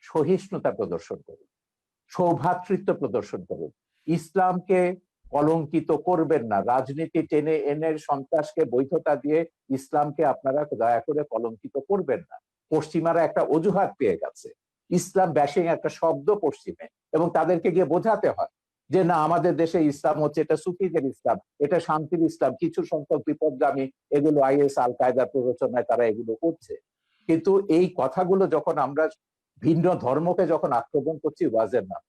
সহিষ্ণুতা প্রদর্শন করুন, সৌভ্রাতৃত্ব প্রদর্শন করুন, ইসলামকে কলঙ্কিত করবেন না। রাজনীতি টেনে এনে সন্ত্রাসকে বৈধতা দিয়ে ইসলামকে আপনারা দয়া করে কলঙ্কিত করবেন না। পশ্চিমারা একটা অজুহাত পেয়ে গেছে, ইসলাম ব্যাশিং একটা শব্দ পশ্চিমে, এবং তাদেরকে গিয়ে বোঝাতে হয় যে না, আমাদের দেশে ইসলাম হচ্ছে এটা সুফিদের ইসলাম, এটা শান্তির ইসলাম, কিছু সংখ্যক বিপদগামী এগুলো আইএস আল কায়দার প্ররোচনায় তারা এগুলো করছে। কিন্তু এই কথাগুলো যখন আমরা ভিন্ন ধর্মকে যখন আক্রমণ করছি ওয়াজের নাম,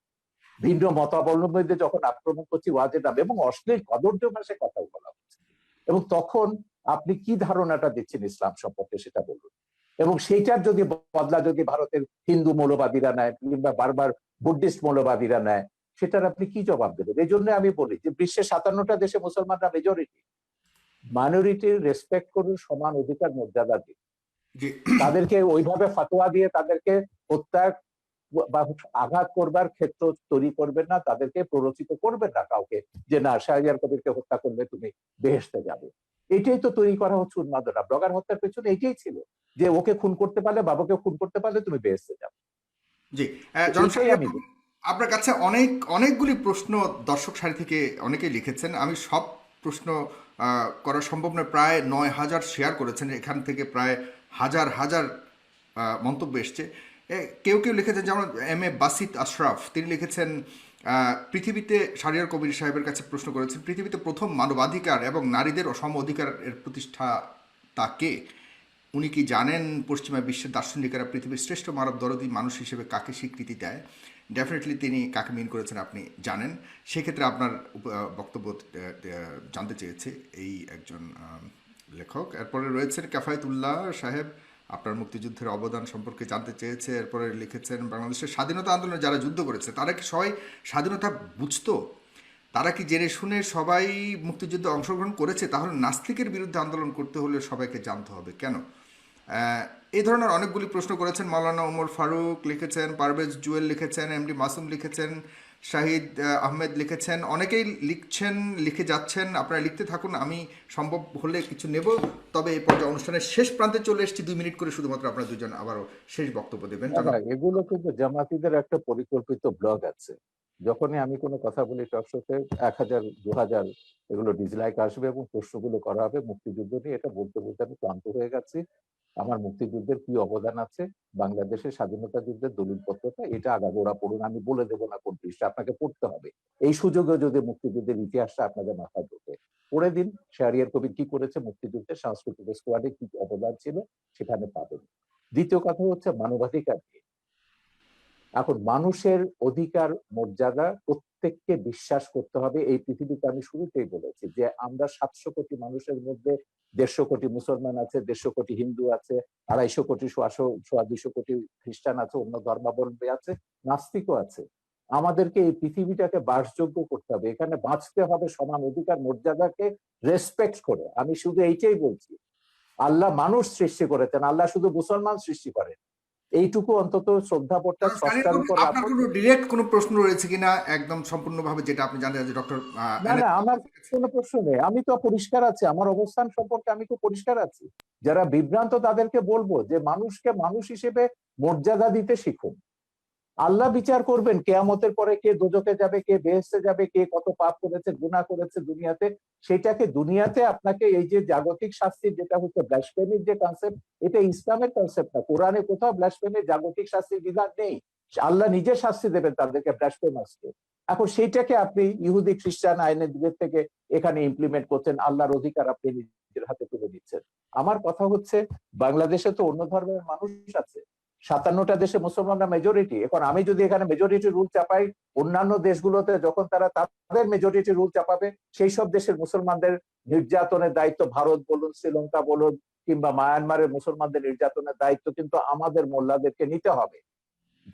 ভিন্ন মতাবলম্বীদের যখন আক্রমণ করছি ওয়াজের নাম, এবং অশ্লীল কদর্য ভাষায় কথা বলা হচ্ছে, এবং তখন আপনি কি ধারণাটা দিচ্ছেন ইসলাম সম্পর্কে সেটা বলুন। এবং সেইটার যদি বদলা যদি ভারতের হিন্দু মৌলবাদীরা নেয় কিংবা বারবার বুদ্ধিস্ট মৌলবাদীরা নেয়, সেটার আপনি কি জবাব দেবেন? এই জন্য আমি বলি যে বিশ্বের 57টা দেশে মুসলমানরা মেজরিটি, মাইনরিটির রেসপেক্ট করুন, সমান অধিকার মর্যাদা দিন, জি তাদেরকে ওইভাবে ফাতোয়া দিয়ে তাদেরকে হত্যা বা আঘাত করবার ক্ষেত্র তৈরি করবেন না, তাদেরকে প্ররোচিত করবেন না কাউকে যে না, শাহরিয়ার কবিরকে হত্যা করলে তুমি বেহেশতে যাবে। এটাই তো তৈরি করা হচ্ছে উন্মাদনা। ব্লগার হত্যার পেছনে এটাই ছিল যে ওকে খুন করতে পারলে, বাবাকে খুন করতে পারলে তুমি বেহেশতে যাবে। জি জনাব এটাই সাহেব, আমি বলি। আপনার কাছে অনেকগুলি প্রশ্ন দর্শক সারি থেকে অনেকেই লিখেছেন। আমি সব প্রশ্ন করা সম্ভব নয়। প্রায় 9,000 শেয়ার করেছেন, এখান থেকে প্রায় হাজার হাজার মন্তব্য এসছে। কেউ কেউ লিখেছেন, যেমন এম.এ. বাসিত আশরাফ, তিনি লিখেছেন পৃথিবীতে, শাহরিয়ার কবির সাহেবের কাছে প্রশ্ন করেছেন, পৃথিবীতে প্রথম মানবাধিকার এবং নারীদের সম অধিকারের প্রতিষ্ঠাতা কে? উনি কি জানেন পশ্চিমা বিশ্বের দার্শনিকেরা পৃথিবীর শ্রেষ্ঠ মানব দরদী মানুষ হিসেবে কাকে স্বীকৃতি দেয়? ডেফিনেটলি তিনি কাকে মিন করেছেন আপনি জানেন। সেক্ষেত্রে আপনার বক্তব্য জানতে চেয়েছে এই একজন লেখক। এরপরে রয়েছেন কাফায়েতুল্লাহ সাহেব, আপনার মুক্তিযুদ্ধের অবদান সম্পর্কে জানতে চেয়েছে। এরপরে লিখেছেন, বাংলাদেশের স্বাধীনতা আন্দোলনে যারা যুদ্ধ করেছে তারা কি সবাই স্বাধীনতা বুঝতো? তারা কি জেনে শুনে সবাই মুক্তিযুদ্ধে অংশগ্রহণ করেছে? তাহলে নাস্তিকের বিরুদ্ধে আন্দোলন করতে হলে সবাইকে জানতে হবে কেন? এই ধরনের অনেকগুলি প্রশ্ন করেছেন। মাওলানা ওমর ফারুক লিখেছেন, পারভেজ জুয়েল লিখেছেন, এমডি মাসুম লিখেছেন, শাহিদ আহমেদ লিখেছেন, অনেকেই লিখছেন, লিখে যাচ্ছেন। আপনারা লিখতে থাকুন, আমি সম্ভব হলে কিছু নেব। তবে এই পর্যায়ে অনুষ্ঠানের শেষ প্রান্তে চলে এসেছি, 2 মিনিট করে শুধুমাত্র আপনারা দুজন আবারও শেষ বক্তব্য দেবেন। এগুলো কিন্তু জামাতিদের একটা পরিকল্পিত ব্লগ আছে। যখনই আমি কোনো কথা বলি টক শোতে 1000 2000 এগুলো ডিসলাইক আসবে এবং প্রশ্নগুলো করা হবে মুক্তিযুদ্ধ নিয়ে। এটা বলতে বলতে আমি ক্লান্ত হয়ে গেছি। আমার মুক্তিযুদ্ধের কি অবদান আছে, বাংলাদেশের স্বাধীনতা যুদ্ধের দলিলপত্রটা এটা আগাগোড়া পড়ুন। আমি বলে দেবো না কোন পৃষ্ঠা, আপনাকে পড়তে হবে। এই সুযোগে যদি মুক্তিযুদ্ধের ইতিহাসটা আপনাদের মাথায় ঢোকে, পড়ে দিন শাহরিয়ার কবির কি করেছে মুক্তিযুদ্ধের, সাংস্কৃতিক স্কোয়াডে কি অবদান ছিল সেখানে পাবেন। দ্বিতীয় কথা হচ্ছে মানবাধিকার নিয়ে। এখন মানুষের অধিকার মর্যাদা প্রত্যেককে বিশ্বাস করতে হবে। এই পৃথিবীতে আমি শুরুতেই বলেছি যে আমরা 700 কোটি মানুষের মধ্যে 150 কোটি মুসলমান আছে, 150 কোটি হিন্দু আছে, 250 কোটি 200 কোটি খ্রিস্টান আছে, অন্য ধর্মাবলম্বী আছে, নাস্তিকও আছে। আমাদেরকে এই পৃথিবীটাকে বাসযোগ্য করতে হবে, এখানে বাঁচতে হবে সমান অধিকার মর্যাদাকে রেসপেক্ট করে। আমি শুধু এইটাই বলছি, আল্লাহ মানুষ সৃষ্টি করেছেন, আল্লাহ শুধু মুসলমান সৃষ্টি করেন। এইটুকু অন্তত শ্রদ্ধাবোধটা স্রষ্টার উপর আপনার কোনো ডিরেক্ট কোনো প্রশ্ন রয়েছে কিনা একদম সম্পূর্ণভাবে, যেটা আপনি জানতে চান ডক্টর? না না, আমার কোনো প্রশ্ন নেই। আমি তো পরিষ্কার আছি, আমার অবস্থান সম্পর্কে আমি তো পরিষ্কার আছি। যারা বিভ্রান্ত তাদেরকে বলবো যে মানুষকে মানুষ হিসেবে মর্যাদা দিতে শিখুন। আল্লাহ বিচার করবেন কেয়ামতের পরে, কে দোজখে যাবে, কে বেহেশতে যাবে, কে কত পাপ করেছে, গুনাহ করেছে দুনিয়াতে। সেটাকে দুনিয়াতে আপনাকে এই যে জাগতিক শাস্তির যেটা হচ্ছে ব্লাসফেমির যে কনসেপ্ট, এটা ইসলামের কনসেপ্ট না। কোরআনে কোথাও ব্লাসফেমির জাগতিক শাস্তির বিধান নেই। আল্লাহ নিজে শাস্তি দেবেন তাদেরকে, ব্লাসফেমাসকে। এখন সেইটাকে আপনি ইহুদি খ্রিস্টান আইনের দিকের থেকে এখানে ইমপ্লিমেন্ট করছেন, আল্লাহর অধিকার আপনি নিজের হাতে তুলে দিচ্ছেন। আমার কথা হচ্ছে বাংলাদেশে তো অন্য ধর্মের মানুষ আছে, 57টা দেশে মুসলমানরা মেজরিটি। এখন আমি যদি এখানে মেজরিটি রুল চাপাই, অন্যান্য দেশগুলোতে যখন তারা তাদের মেজরিটি রুল চাপাবে, সেই সব দেশের মুসলমানদের নির্যাতনের দায়িত্ব, ভারত বলুন, শ্রীলঙ্কা বলুন, কিংবা মায়ানমারের মুসলমানদের নির্যাতনের দায়িত্ব কিন্তু আমাদের মোল্লাদেরকে নিতে হবে।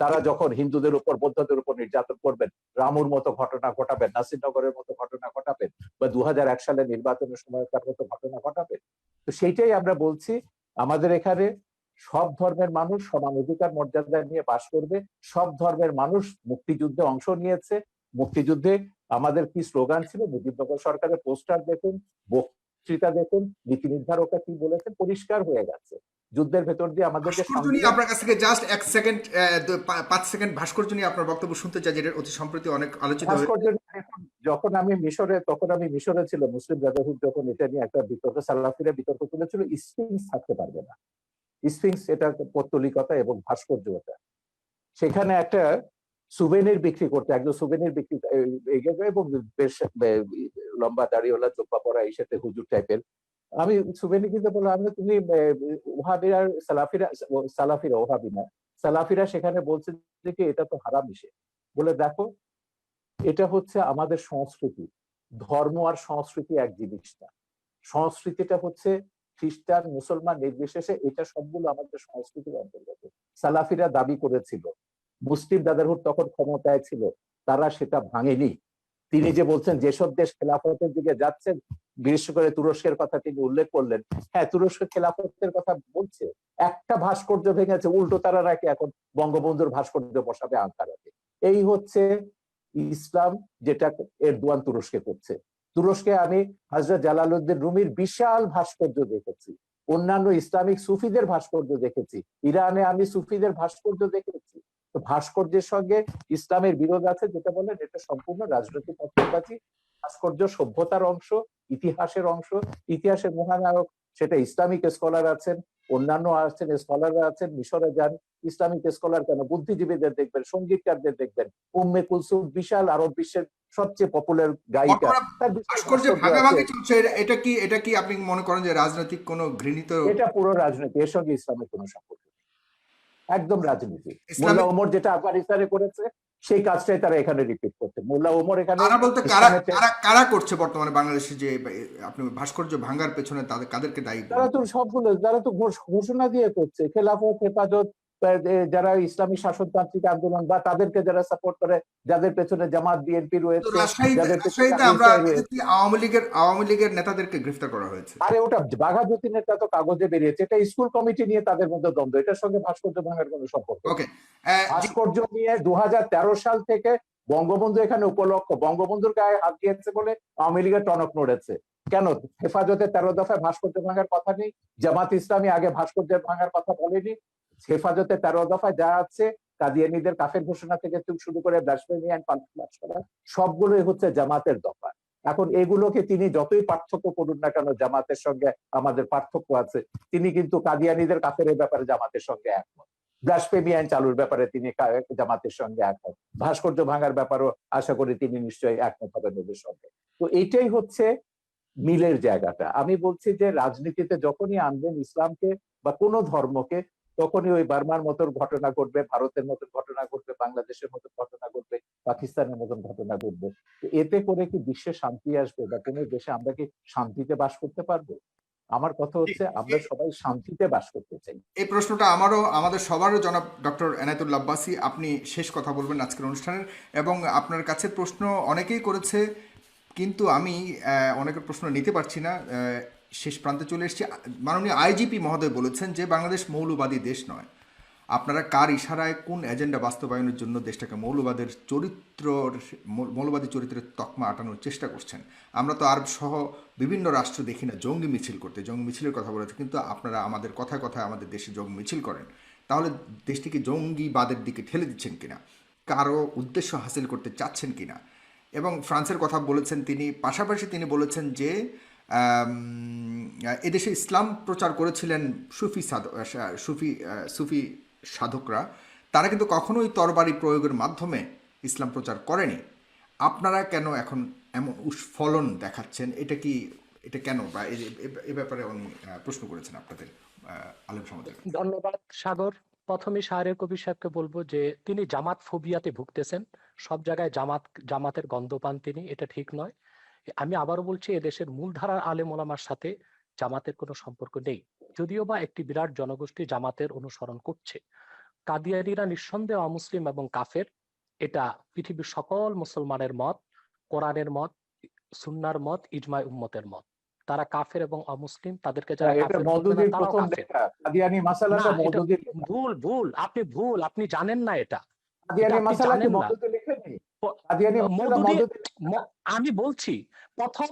তারা যখন হিন্দুদের উপর বৌদ্ধদের উপর নির্যাতন করবেন, রামুর মতো ঘটনা ঘটাবেন, নাসিরনগরের মতো ঘটনা ঘটাবেন, বা 2001 সালে নির্বাচনের সময়কার মতো ঘটনা ঘটাবেন। তো সেইটাই আমরা বলছি, আমাদের এখানে সব ধর্মের মানুষ সমান অধিকার মর্যাদা নিয়ে বাস করবে। সব ধর্মের মানুষ মুক্তিযুদ্ধে অংশ নিয়েছে। মুক্তিযুদ্ধে আমাদের কি স্লোগান ছিল, মুজিবনগর সরকারের পোস্টার দেখুন, বক্তৃতা দেখুন, নীতি নির্ধারকরা কি বলেছে, পরিষ্কার হয়ে গেছে। যুদ্ধের ভেতর দিয়ে আমাদের যে ভাস্কর্য নিয়ে আপনার কাছ থেকে জাস্ট 1 সেকেন্ড, 5 সেকেন্ড ভাস্কর্য নিয়ে আপনার বক্তব্য শুনতে চাই, যেটা অতি সম্প্রতি অনেক আলোচিত হয়েছে। ভাস্কর্য দেখুন, তখন আমি মিশরে ছিল, মুসলিম ব্রাদারহুড যখন এটা নিয়ে একটা বিতর্ক, সালাফিরা বিতর্ক তুলেছিল, স্ফিংস থাকতে পারবে না। স্ফিংস এটা পৌত্তলিকতা এবং ভাস্কর্য এটা। সেখানে একটা সুভেনির বিক্রি করতে, একজন সুভেনির বিক্রি এবং বেশ লম্বা দাড়িওয়ালা, চোপ্পা পরা, এই সাথে হুজুর টাইপের। আমি সুভেনি কিনতে বললাম, আমি তুমি ওহাবিরা সালাফিরা ওহাবি না, সালাফিরা সেখানে বলছে যে কি এটা তো হারাম ইসে। বলে দেখো, এটা হচ্ছে আমাদের সংস্কৃতি। ধর্ম আর সংস্কৃতি এক জিনিস না। সংস্কৃতিটা হচ্ছে খ্রিস্টান মুসলমান নির্বিশেষে, এটা সবগুলো আমাদের সংস্কৃতির অন্তর্গত। সালাফিরা দাবি করেছিল, মুসলিম ব্রাদারহুড তখন ক্ষমতায় ছিল, তারা সেটা ভাঙেনি। তিনি যে বলছেন যেসব দেশ খেলাফতের দিকে যাচ্ছে, বিশেষ করে তুরস্কের কথা তিনি উল্লেখ করলেন, হ্যাঁ তুরস্ক খেলাফতের কথা বলছে, একটা ভাস্কর্য ভেঙেছে, উল্টো তারা নাকি এখন বঙ্গবন্ধুর ভাস্কর্য বসাবে আঙ্কারাতে। এই হচ্ছে ইসলাম, যেটা এরদোয়ান তুরস্কে করছে। তুরস্কে আমি হযরত জালালউদ্দিন রুমির বিশাল ভাস্কর্য দেখেছি, অন্যান্য ইসলামিক সুফিদের ভাস্কর্য দেখেছি, ইরানে আমি সুফিদের ভাস্কর্য দেখেছি। তো ভাস্কর্যের সঙ্গে ইসলামের বিরোধ আছে, যেটা বলেন এটা সম্পূর্ণ রাজনৈতিক পক্ষপাতী। ভাস্কর্য সভ্যতার অংশ, ইতিহাসের অংশ, ইতিহাসের মহানায়ক সেটা ইসলামিক স্কলার আছেন, অন্যান্য আছেন, স্কলাররা আছেন। মিশরে যান, ইসলামিক স্কলার কেন, বুদ্ধিজীবীদের দেখবেন, সঙ্গীতকারদের দেখবেন। উম্মে কুলসুম বিশাল আরব বিশ্বের সবচেয়ে পপুলার গায়িকা, তার বিশাল ভাস্কর্য ভাস্কর্য আছে। ভাগাভাগি চলছে, এটা কি আপনি মনে করেন যে রাজনৈতিক কোনো ঘৃণিত? এটা পুরো রাজনীতি, এর সঙ্গে ইসলামের কোনো সম্পর্ক নেই, একদম রাজনীতি। মোল্লা ইসলামিক ওমর যেটা আফগানিস্তানে করেছে, সেই কাজটাই তারা এখানে রিপিট করছে। মোল্লা ওমর এখানে কারা বলতে কারা ইসলামের কারা কারা করছে বর্তমানে বাংলাদেশে, যে আপনি ভাস্কর্য ভাঙার পেছনে কাদেরকে দায়ী তারা তো বলবেন? সবগুলো, তারা তো ঘোষণা দিয়ে করছে, খেলাফত, হেফাজত, যারা ইসলামী শাসনতান্ত্রিক আন্দোলন বা তাদেরকে যারা সাপোর্ট করে, যাদের পেছনে জামাত বিএনপি তো রয়েছে, রাজশাহীতে যাদের পেছনে রাজশাহীতে আমরা আইএসআই রয়েছে। দেখেছি আওয়ামী লীগের নেতাদেরকে গ্রেফতার করা হয়েছে। আরে ওটা বাঘা যতীনের তো কাগজে বেরিয়েছে, এটা স্কুল কমিটি নিয়ে তাদের মধ্যে দ্বন্দ্ব, এটার সঙ্গে ভাস্কর্য ভাঙার কোনো সম্পর্ক নেই। ওকে, ভাস্কর্য নিয়ে 2013 সাল থেকে বঙ্গবন্ধু এখানে উপলক্ষ, বঙ্গবন্ধুর গায়ে হাত দিয়েছে বলে আওয়ামী লীগের টনক নড়েছে। কেন হেফাজতে 13 দফায় ভাস্কর্য ভাঙার কথা নেই? জামাত ইসলামী আগে ভাস্কর্য ভাঙার কথা বলেনি। হেফাজতে 13 দফায় যা আছে, কাদিয়ানীদের কাফের ঘোষণা থেকে শুরু করে ব্লাসফেমি এন্ড পানিশমেন্ট করা, সবগুলোই হচ্ছে জামাতের দফা। এখন এগুলোকে তিনি যতই পার্থক্য করুন না কেন, জামাতের সঙ্গে আমাদের পার্থক্য আছে, তিনি কিন্তু কাদিয়ানীদের কাফের ব্যাপারে জামাতের সঙ্গে একমত, ব্লাসফেমি আইন চালুর ব্যাপারে তিনি জামাতের সঙ্গে একমত, ভাস্কর্য ভাঙার ব্যাপারও আশা করি তিনি নিশ্চয়ই একমত হবেন ওদের সঙ্গে। তো এইটাই হচ্ছে মিলের জায়গাটা। আমি বলছি যে রাজনীতিতে যখনই আনবেন ইসলামকে বা কোনো ধর্মকে, তখনই ওই বার্মার মতন ঘটনা ঘটবে, ভারতের মতন ঘটনা ঘটবে, বাংলাদেশের মতন ঘটনা ঘটবে, পাকিস্তানের মতন ঘটনা ঘটবে। এতে করে কি বিশ্বে শান্তি আসবে, বা কোনো দেশে আমরা কি শান্তিতে বাস করতে পারবো? আমার কথা হচ্ছে আমরা সবাই শান্তিতে বাস করতে চাই। এই প্রশ্নটা আমাদের সবারও জনাব ডক্টর এনায়েতুল্লাহ আব্বাসী, আপনি শেষ কথা বলবেন আজকের অনুষ্ঠানের, এবং আপনার কাছে প্রশ্ন অনেকেই করেছে, কিন্তু আমি অনেকের প্রশ্ন নিতে পারছি না, শেষ প্রান্তে চলে এসেছি। মাননীয় আইজিপি মহোদয় বলেছেন যে বাংলাদেশ মৌলবাদী দেশ নয়। আপনারা কার ইশারায় কোন এজেন্ডা বাস্তবায়নের জন্য দেশটাকে মৌলবাদী চরিত্রের তকমা আটানোর চেষ্টা করছেন? আমরা তো আরব সহ বিভিন্ন রাষ্ট্র দেখি না জঙ্গি মিছিল করতে, জঙ্গি মিছিলের কথা বলেছে, কিন্তু আপনারা আমাদের কথায় কথায় আমাদের দেশে জঙ্গি মিছিল করেন। তাহলে দেশটিকে জঙ্গিবাদের দিকে ঠেলে দিচ্ছেন কিনা, কারো উদ্দেশ্য হাসিল করতে চাচ্ছেন কিনা? এবং ফ্রান্সের কথা বলেছেন তিনি, পাশাপাশি তিনি বলেছেন যে এদেশে ইসলাম প্রচার করেছিলেন সুফি সাধকরা, তারা কিন্তু কখনোই তরবারি প্রয়োগের মাধ্যমে ইসলাম প্রচার করেনি। আপনারা কেন এখন এমন উস্ফলন দেখাচ্ছেন? এটা কেন, বা এ ব্যাপারে উনি প্রশ্ন করেছেন আপনাদের আলেম সমাজের কাছে। ধন্যবাদ সাগর। প্রথমে শাহরের কবির সাহেবকে বলবো যে তিনি জামাত ফোবিয়াতে ভুগতেছেন, সব জায়গায় জামাতের গন্ধ পান তিনি, এটা ঠিক নয়। আমি আবারও বলছি, এদেশের মূলধারার আলেম ওলামার সাথে জামাতের কোনো সম্পর্ক নেই, যদিও বা একটি বিরাট জনগোষ্ঠী জামাতের অনুসরণ করছে। কাদিয়ানীরা নিঃসন্দেহে অমুসলিম এবং কাফের, এটা পৃথিবীর সকল মুসলমানের মত, কোরআনের মত, সুন্নার মত, ইজমায় উম্মতের মত। তারা কাফের এবং অমুসলিম, তাদেরকে যারা এটা কাফের বলবে না মওদুদির তারাও প্রথম কাফের। লেখা, কাদিয়ানি না, মাসালাটা এটা মওদুদির লেখা। ভুল, আপনি জানেন না এটা, কাদিয়ানি আপনি মাসালা কি জানেন না। মওদুদি লেখেনি? কাদিয়ানি মাসালা মওদুদি, মওদুদি। আমি বলছি, প্রথম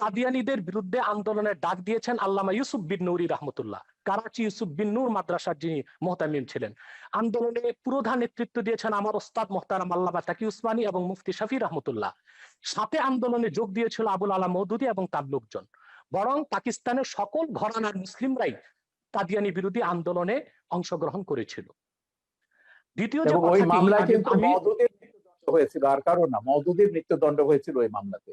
কাদিয়ানীদের বিরুদ্ধে আন্দোলনের ডাক দিয়েছেন আল্লামা ইউসুফ বিন নুরি রহমতুল্লাহ, করাচি ইউসুফ বিন নূর মাদ্রাসার যিনি মোহতামিম ছিলেন। আন্দোলনে পুরোধা নেতৃত্ব দিয়েছেন আমার ওস্তাদ মোহতারাম আল্লামা তাকি উসমানী এবং মুফতি শফি রহমতুল্লাহ। সাথে আন্দোলনে যোগ দিয়েছিল আবুল আলা মওদুদি এবং তার লোকজন। বরং পাকিস্তানের সকল ঘরানার মুসলিমরাই কাদিয়ানী বিরোধী আন্দোলনে অংশগ্রহণ করেছিল। দ্বিতীয় যে এবং ওই কথাটি মামলায় কিন্তু আমি মওদুদির মৃত্যুদণ্ড হয়েছিল, আর কারণ না, মওদুদির মৃত্যুদণ্ড হয়েছিল ওই মামলাতে,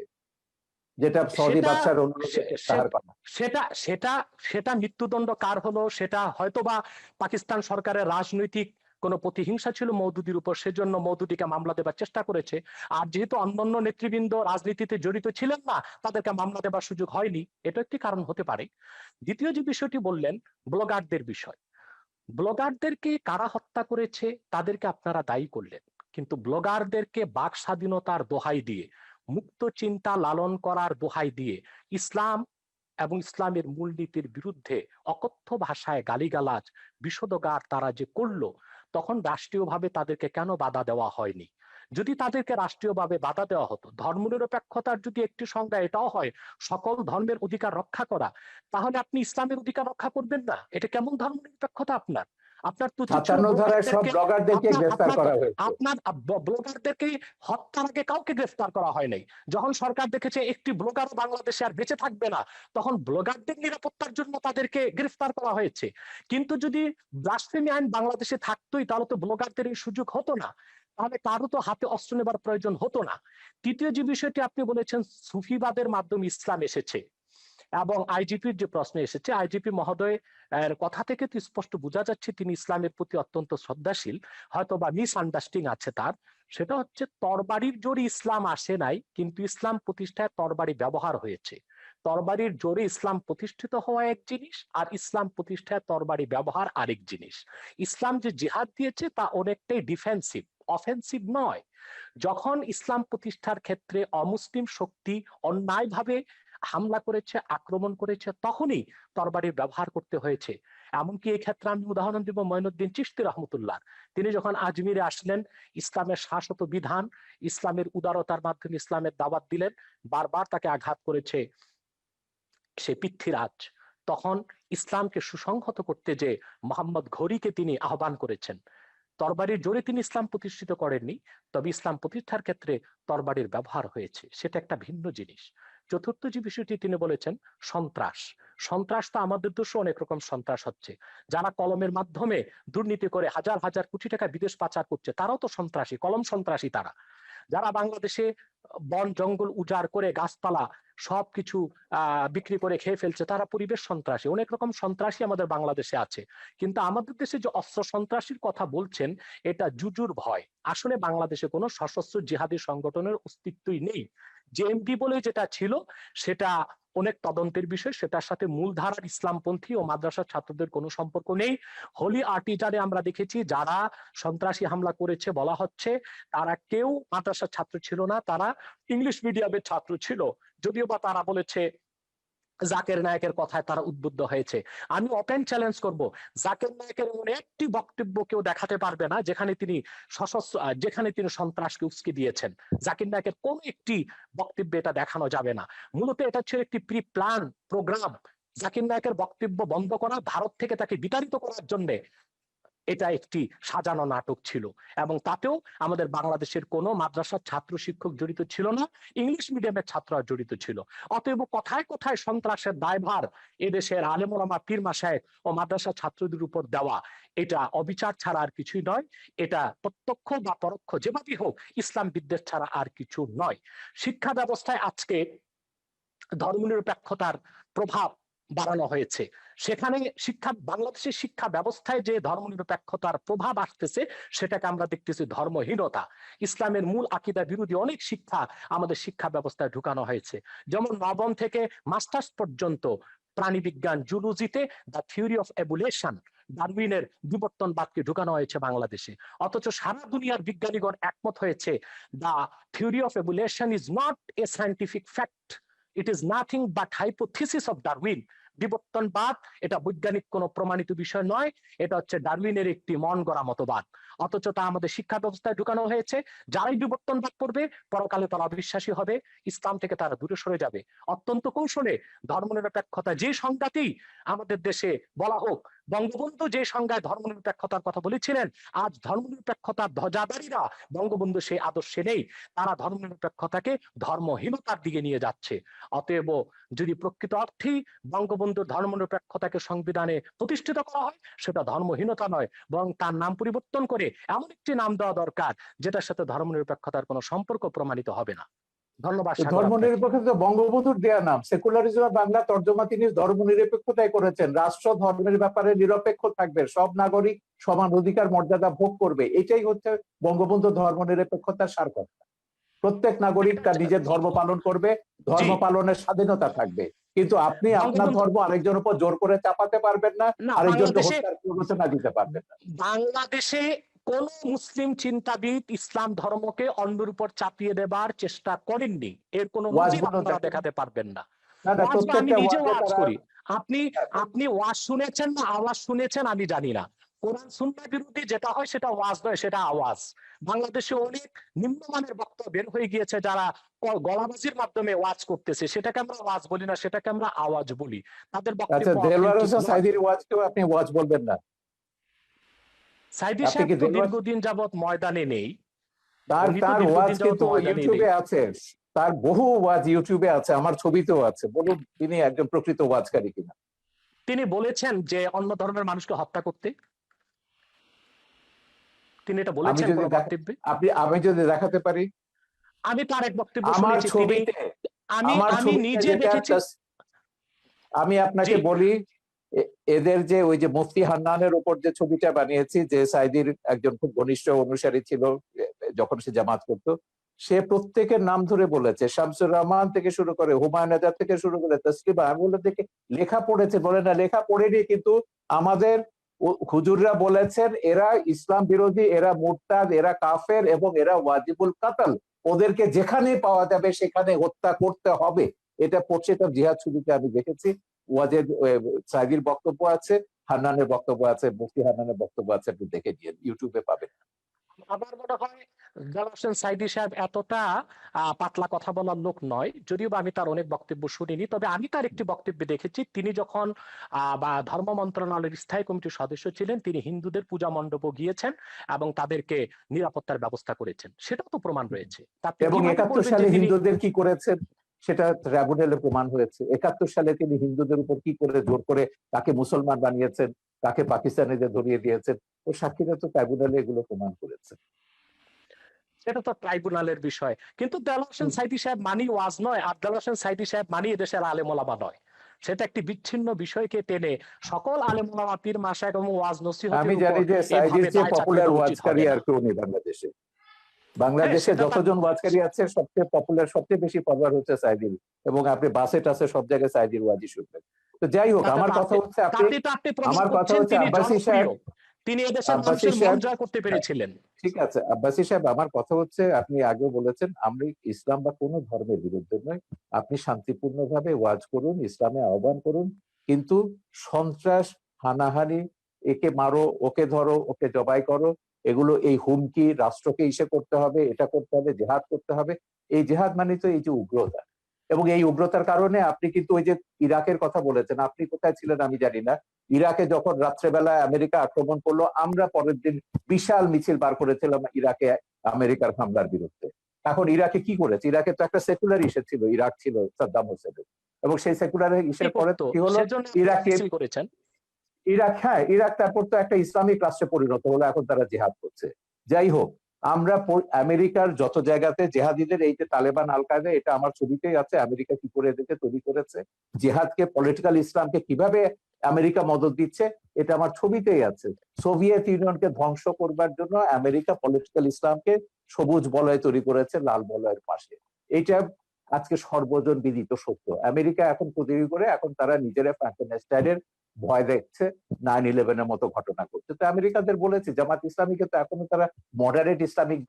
যেটা সৌদি সেটা বাদশার অনুরোধে প্রত্যাহার করা। সেটা সেটা সেটা মৃত্যুদণ্ড কার হলো, সেটা হয়তোবা পাকিস্তান সরকারের রাজনৈতিক কোন প্রতিহিংসা ছিল মওদুদির উপর, সেজন্য মওদুদিকে মামলা দেবার চেষ্টা করেছে। আর যেহেতু অন্যান্য নেতৃবৃন্দ রাজনীতিতে জড়িত ছিলেন না, তাদেরকে মামলা দেবার সুযোগ হয়নি, এটা একটি কারণ হতে পারে। দ্বিতীয় যে বিষয়টি বললেন, ব্লগারদের বিষয়। ব্লগারদেরকে কারা হত্যা করেছে তাদেরকে আপনারা দায়ী করলেন, কিন্তু ব্লগারদেরকে বাক স্বাধীনতার দোহাই দিয়ে, মুক্ত চিন্তা লালন করার দোহাই দিয়ে ইসলাম এবং ইসলামের মূলনীতির বিরুদ্ধে অকথ্য ভাষায় গালিগালাজ বিষোদগার তারা যে করলো, তখন রাষ্ট্রীয়ভাবে তাদেরকে কেন বাধা দেওয়া হয়নি? যদি তাদেরকে রাষ্ট্রীয়ভাবে বাধা দেওয়া হতো, ধর্মনিরপেক্ষতার যদি একটি সংজ্ঞা এটাও হয় সকল ধর্মের অধিকার রক্ষা করা, তাহলে আপনি ইসলামের অধিকার রক্ষা করবেন না? এটা কেমন ধর্মনিরপেক্ষতা আপনার? আপনার তো উচিত ছিল 57 ধারায় সব ব্লগারদেরকে গ্রেফতার করা হয়েছে। আপনার ব্লগারদেরকে হত্যার আগে কাউকে গ্রেফতার করা হয় নাই। যখন সরকার দেখেছে একটি ব্লগার বাংলাদেশে আর বেঁচে থাকবে না, তখন ব্লগারদের নিরাপত্তার জন্য তাদেরকে গ্রেফতার করা হয়েছে। কিন্তু যদি ব্লাসফেমি আইন বাংলাদেশে থাকতোই, তাহলে তো ব্লগারদের এই সুযোগ হতো না, তাহলে কারো তো হাতে অস্ত্র নেবার প্রয়োজন হতো না। তৃতীয় যে বিষয়টি আপনি বলেছেন, সুফিবাদের মাধ্যমে ইসলাম এসেছে এবং আইজিপির যে প্রশ্ন এসেছে, আইজিপি মহোদয় এর কথা থেকে তো স্পষ্ট বোঝা যাচ্ছে তিনি ইসলামের প্রতি অত্যন্ত শ্রদ্ধাশীল, হয়তো বা মিস আন্ডারস্ট্যান্ডিং আছে তার। সেটা হচ্ছে, তরবারির জোরে ইসলাম আসে নাই, কিন্তু ইসলাম প্রতিষ্ঠায় তরবারি ব্যবহার হয়েছে। তরবারির জোরে ইসলাম প্রতিষ্ঠিত হওয়া এক জিনিস, আর ইসলাম প্রতিষ্ঠায় তরবারি ব্যবহার আরেক জিনিস। ইসলাম যে জিহাদ দিয়েছে তা অনেকটাই ডিফেন্সিভ, অফেন্সিভ নয়। যখন ইসলাম প্রতিষ্ঠার ক্ষেত্রে অমুসলিম শক্তি অন্যায়ভাবে হামলা করেছে, আক্রমণ করেছে, তখনই তরবারির ব্যবহার করতে হয়েছে। এমনকি এই ক্ষেত্রে আমি উদাহরণ দিব মঈনুদ্দিন চিশতি রহমতুল্লাহ। তিনি যখন আজমিরে আসলেন, ইসলামের শাশ্বত বিধান, ইসলামের উদারতার মাধ্যমে ইসলামের দাওয়াত দিলেন, বারবার তাকে আঘাত করেছে সে পৃথ্বীরাজ। তখন ইসলামকে সুসংহত করতে যে মোহাম্মদ ঘড়িকে তিনি আহ্বান করেছেন। তরবারির জোরে তিনি ইসলাম প্রতিষ্ঠিত করেননি, তবে ইসলাম প্রতিষ্ঠার ক্ষেত্রে তরবারির ব্যবহার হয়েছে, সেটা একটা ভিন্ন জিনিস। চতুর্থ যে বিষয়টি তিনি বলেছেন, সন্ত্রাস। সন্ত্রাস তো আমাদের দেশে অনেক রকম সন্ত্রাস হচ্ছে। যারা কলমের মাধ্যমে দুর্নীতি করে হাজার হাজার কোটি টাকা বিদেশ পাচার করছে, তারাও তো সন্ত্রাসী, কলম সন্ত্রাসী তারা। যারা বাংলাদেশে বন জঙ্গল উজাড় করে গাছপালা সবকিছু বিক্রি করে খেয়ে ফেলছে, তারা পরিবেশ সন্ত্রাসী। অনেক রকম সন্ত্রাসী আমাদের বাংলাদেশে আছে। কিন্তু আমাদের দেশে যে অস্ত্র সন্ত্রাসীর কথা বলছেন, এটা জুজুর ভয়। আসলে বাংলাদেশে কোনো সশস্ত্র জিহাদি সংগঠনের অস্তিত্বই নেই। জেএমবি বলে যেটা ছিল, সেটা অনেক তদন্তের বিষয়, সেটার সাথে মূলধারার ইসলামপন্থী ও মাদ্রাসার ছাত্রদের কোনো সম্পর্ক নেই। হোলি আর্টিজারে আমরা দেখেছি যারা সন্ত্রাসী হামলা করেছে বলা হচ্ছে, তারা কেউ মাদ্রাসার ছাত্র ছিল না, তারা ইংলিশ মিডিয়ামের ছাত্র ছিল। যদিও বা তারা বলেছে জাকের নায়কের কথায় তারা উদ্বুদ্ধ হয়েছে। আমি ওপেন চ্যালেঞ্জ করব, জাকের নায়কের এমন একটি বক্তব্য কেউ দেখাতে পারবে না যেখানে তিনি সশস্ত্র, যেখানে তিনি সন্ত্রাসকে উস্কে দিয়েছেন। জাকির নায়কের কোন একটি বক্তব্যে এটা দেখানো যাবে না। মূলত এটা ছিল একটি প্রি প্ল্যান প্রোগ্রাম। জাকির নায়কের বক্তব্য বন্ধ করা, ভারত থেকে তাকে বিতাড়িত করার জন্য এটা একটি সাজানো নাটক ছিল। এবং তাতেও আমাদের বাংলাদেশের কোনো মাদ্রাসার ছাত্র শিক্ষক জড়িত ছিল না, ইংলিশ মিডিয়ামের ছাত্ররা জড়িত ছিল। অতএব কোথায় কোথায় সন্ত্রাসের দায়ভার এদেশের আলেম ওলামা পীর মাশায়েখ ও মাদ্রাসা ছাত্রদের উপর দেওয়া, এটা অবিচার ছাড়া আর কিছুই নয়। এটা প্রত্যক্ষ বা পরোক্ষ যেভাবেই হোক ইসলাম বিদ্বেষ ছাড়া আর কিছু নয়। শিক্ষা ব্যবস্থায় আজকে ধর্মনিরপেক্ষতার প্রভাব বাড়ানো হয়েছে। সেখানে বাংলাদেশের শিক্ষা ব্যবস্থায় যে ধর্মনিরপেক্ষতার প্রভাব আসতেছে, সেটাকে আমরা দেখতেছি ধর্মহীনতা। ইসলামের মূল আকীদা বিরোধী অনেক শিক্ষা আমাদের শিক্ষা ব্যবস্থায় ঢুকানো হয়েছে। যেমন নবম থেকে মাস্টার্স পর্যন্ত প্রাণীবিজ্ঞান, জুলজিতে দ্য থিওরি অফ এভুলেশন, ডারউইনের বিবর্তনবাদকে ঢুকানো হয়েছে বাংলাদেশে। অথচ সারা দুনিয়ার বিজ্ঞানীগণ একমত হয়েছে the theory of evolution is not a scientific fact, it is nothing but hypothesis of Darwin. বিবর্তনবাদ এটা বৈজ্ঞানিক কোনো প্রমাণিত বিষয় নয়, এটা হচ্ছে ডারউইনের একটি মন গড়া মতবাদ। অথচ তা আমাদের শিক্ষা ব্যবস্থায় ঢুকানো হয়েছে। যারাই বিবর্তনবাদ করবে পরকালে তারা অবিশ্বাসী হবে, ইসলাম থেকে তারা দূরে সরে যাবে। অত্যন্ত কৌশলে ধর্মনিরপেক্ষতা যে সংজ্ঞাতেই আমাদের দেশে বলা হোক, বঙ্গবন্ধু যে সংজ্ঞায় ধর্মনিরপেক্ষতার কথা বলেছিলেন, আজ ধর্মনিরপেক্ষতার ধ্বজাধারীরা বঙ্গবন্ধু সেই আদর্শে নেই, তারা ধর্মনিরপেক্ষতাকে ধর্মহীনতার দিকে নিয়ে যাচ্ছে। অতএব যদি প্রকৃত অর্থেই বঙ্গবন্ধুর ধর্মনিরপেক্ষতাকে সংবিধানে প্রতিষ্ঠিত করা হয়, সেটা ধর্মহীনতা নয়, বরং তার নাম পরিবর্তন করে এমন একটি নাম দেওয়া দরকার যেটার সাথে ধর্মনিরপেক্ষতার কোনো সম্পর্ক প্রমাণিত হবে না। ধন্যবাদ। ধর্মনিরপেক্ষতা বঙ্গবন্ধুর দেয়া নাম, সেকুলারিজম বাংলা তর্জমা তিনি ধর্মনিরপেক্ষতাই করেছেন। রাষ্ট্র ধর্মের ব্যাপারে নিরপেক্ষ থাকবে, সব নাগরিক সমান অধিকার মর্যাদা ভোগ করবে, এটাই হচ্ছে বঙ্গবন্ধু ধর্মনিরপেক্ষতার সার কথা। প্রত্যেক নাগরিক তার নিজের ধর্ম পালন করবে, ধর্ম পালনের স্বাধীনতা থাকবে, কিন্তু আপনি আপনার ধর্ম আরেকজনের উপর জোর করে চাপাতে পারবেন না, আরেকজনকে হত্যার প্ররোচনা দিতে পারবেন না। বাংলাদেশে কোন মুসলিম চিন্তাবিদ ইসলাম ধর্মকে অন্যের উপর চাপিয়ে দেবার চেষ্টা করেননি, এর কোন নজির আপনারা দেখাতে পারবেন না। আমি নিজে ওয়াজ করি, আপনি ওয়াজ শুনেছেন না আওয়াজ শুনেছেন আমি জানি না। কোরআন সুন্নাহ বিরোধী যেটা হয় সেটা ওয়াজ নয়, সেটা আওয়াজ। বাংলাদেশে অনেক নিম্নমানের বক্তব্য বের হয়ে গিয়েছে, যারা গলাবাজির মাধ্যমে ওয়াজ করতেছে, সেটাকে আমরা ওয়াজ বলি না, সেটাকে আমরা আওয়াজ বলি। তাদের বক্তব্য সাইদির ওয়াজকেও আপনি ওয়াজ বলবেন না? সাইদি সাহেব তো দীর্ঘদিন যাবত ময়দানে নেই, তার ওয়াজ কিন্তু ইউটিউবে আছে, তার বহু ওয়াজ ইউটিউবে আছে, আমার ছবিতেও আছে। বলুন তিনি একজন প্রকৃত ওয়াজকারী কিনা। তিনি বলেছেন যে অন্য ধর্মের মানুষকে হত্যা করতে, তিনি এটা বলেছেন কোন বক্তব্যে? আমি যদি দেখাতে পারি, আমি তার এক বক্তব্য শুনেছি, আমি নিজে দেখেছি। আমি আপনাকে বলি, এদের যে ওই যে মুফতি হান্নানের উপর যে ছবিটা বানিয়েছি, যে সাইদির একজন খুব ঘনিষ্ঠ অনুসারী ছিল যখন সে জামাত করতো, সে প্রত্যেকের নাম ধরে বলেছে, শামসুর রহমান থেকে শুরু করে হুমায়ুন আজাদ থেকে শুরু করে তসলিমা। আমি বলে দেখে লেখা পড়েছে, বলে না লেখা পড়েনি, কিন্তু আমাদের হুজুররা বলেছেন এরা ইসলাম বিরোধী, এরা মুরতাদ, এরা কাফের এবং এরা ওয়াজিবুল কাতাল, ওদেরকে যেখানে পাওয়া যাবে সেখানে হত্যা করতে হবে। এটা পড়ছে, এটা জিহাদ ছবিতে আমি দেখেছি। ওয়াজেদ সাইদির বক্তব্য আছে, হান্নানের বক্তব্য আছে, মুফতি হান্নানের বক্তব্য আছে, আপনি দেখে নিন, ইউটিউবে পাবেন। আমার মনে হয় জালাল হোসেন সাইদি সাহেব এতটা পাতলা কথা বলার লোক নয়, যদিও বা আমি তার অনেক বক্তব্য শুনিনি। তবে আমি তার একটি বক্তব্য দেখেছি, তিনি যখন ধর্ম মন্ত্রণালয়ের স্থায়ী কমিটির সদস্য ছিলেন, তিনি হিন্দুদের পূজা মণ্ডপে গিয়েছেন এবং তাদেরকে নিরাপত্তার ব্যবস্থা করেছেন, সেটাও তো প্রমাণ রয়েছে। এবং 71 সালে হিন্দুদের কি করেছেন সেটা ট্রাইব্যুনালে প্রমাণ হয়েছে। 71 সালে তিনি হিন্দুদের উপর কি করে জোর করে তাকে মুসলমান বানিয়েছেন, তাকে পাকিস্তানিদের ধরিয়ে দিয়েছেন, ও সাক্ষীরা তো ট্রাইব্যুনালে এগুলো প্রমাণ করেছে। সেটা তো ট্রাইব্যুনালের বিষয়, কিন্তু দেলাওয়ার হোসেন সাইদি সাহেব মানি ওয়াজ নয়, আর দেলাওয়ার হোসেন সাইদি সাহেব মানি এদেশের আলেম ওলামা নয়। সেটা একটি বিচ্ছিন্ন বিষয়কে টেনে সকল আলেম ওলামা, পীর মাশায়েখ এবং ওয়াজ নসিহতের উপর, আমি জানি যে সাইদির চেয়ে পপুলার ওয়াজকারী আর কেউ নেই বাংলাদেশে। বাংলাদেশে যতজন ওয়াজকারী আছে সবচেয়ে পপুলার, সবচেয়ে বেশি পপুলার হচ্ছে সাইদির, এবং আপনি বাসে টাসে সব জায়গায় সাইদির ওয়াজই শুনবেন। তো যাই হোক, আমার কথা হচ্ছে আব্বাসী সাহেব, তিনি এদেশের মানুষের মন জয় করতে পেরেছিলেন। ঠিক আছে আব্বাসী সাহেব, আমার কথা হচ্ছে, আপনি আগেও বলেছেন আমরা ইসলাম বা কোনো ধর্মের বিরুদ্ধে নয়, আপনি শান্তিপূর্ণভাবে ওয়াজ করুন, ইসলামে আহ্বান করুন, কিন্তু সন্ত্রাস, হানাহানি, একে মারো, ওকে ধরো, ওকে জবাই করো, এগুলো, এই হুমকি রাষ্ট্রকে ইসে করতে হবে, এটা করতে হবে, জেহাদ করতে হবে। এই জেহাদ মানে তো এই যে উগ্রতা, এবং এই উগ্রতার কারণে আপনি কিন্তু ওই যে ইরাকের কথা বলেছেন, আপনি কোথায় ছিলেন আমি জানি না, ইরাকে যখন রাত্রেবেলায় আমেরিকা আক্রমণ করলো, আমরা পরের দিন বিশাল মিছিল বার করেছিলাম ইরাকে আমেরিকার হামলার বিরুদ্ধে। এখন ইরাকে কি করেছে? ইরাকে তো একটা সেকুলার ইস্যু ছিল, ইরাক ছিল সাদ্দাম হোসেনের, এবং সেই সেকুলার ইস্যুর পরে কি হলো, ইরাক তারপর তো একটা ইসলামিক রাষ্ট্রে পরিণত হলো, এখন তারা জিহাদ করছে। যাই হোক, আমরা আমেরিকার যত জায়গাতে জেহাদিদের, এই যে তালেবান, আল কায়দা, এটা আমার ছবিতেই আছে, আমেরিকা কি করে এদেরকে তৈরি করেছে, জেহাদকে, পলিটিক্যাল ইসলামকে কিভাবে আমেরিকা মদত দিচ্ছে, এটা আমার ছবিতেই আছে। সোভিয়েত ইউনিয়নকে ধ্বংস করবার জন্য আমেরিকা পলিটিক্যাল ইসলামকে সবুজ বলয় তৈরি করেছে লাল বলয়ের পাশে। এইটা আজকে সর্বজন বিদিত সত্য। আমেরিকা এখন তৈরি করে, এখন তারা নিজেরা ফ্রাঙ্কেনস্টাইনের ভয় দেখছে, 9/11-এর মতো ঘটনা ঘটছে। তো আমেরিকাদের বলেছে, জামাত ইসলামীকে তো এখনো তারা মডারেট ইসলামিক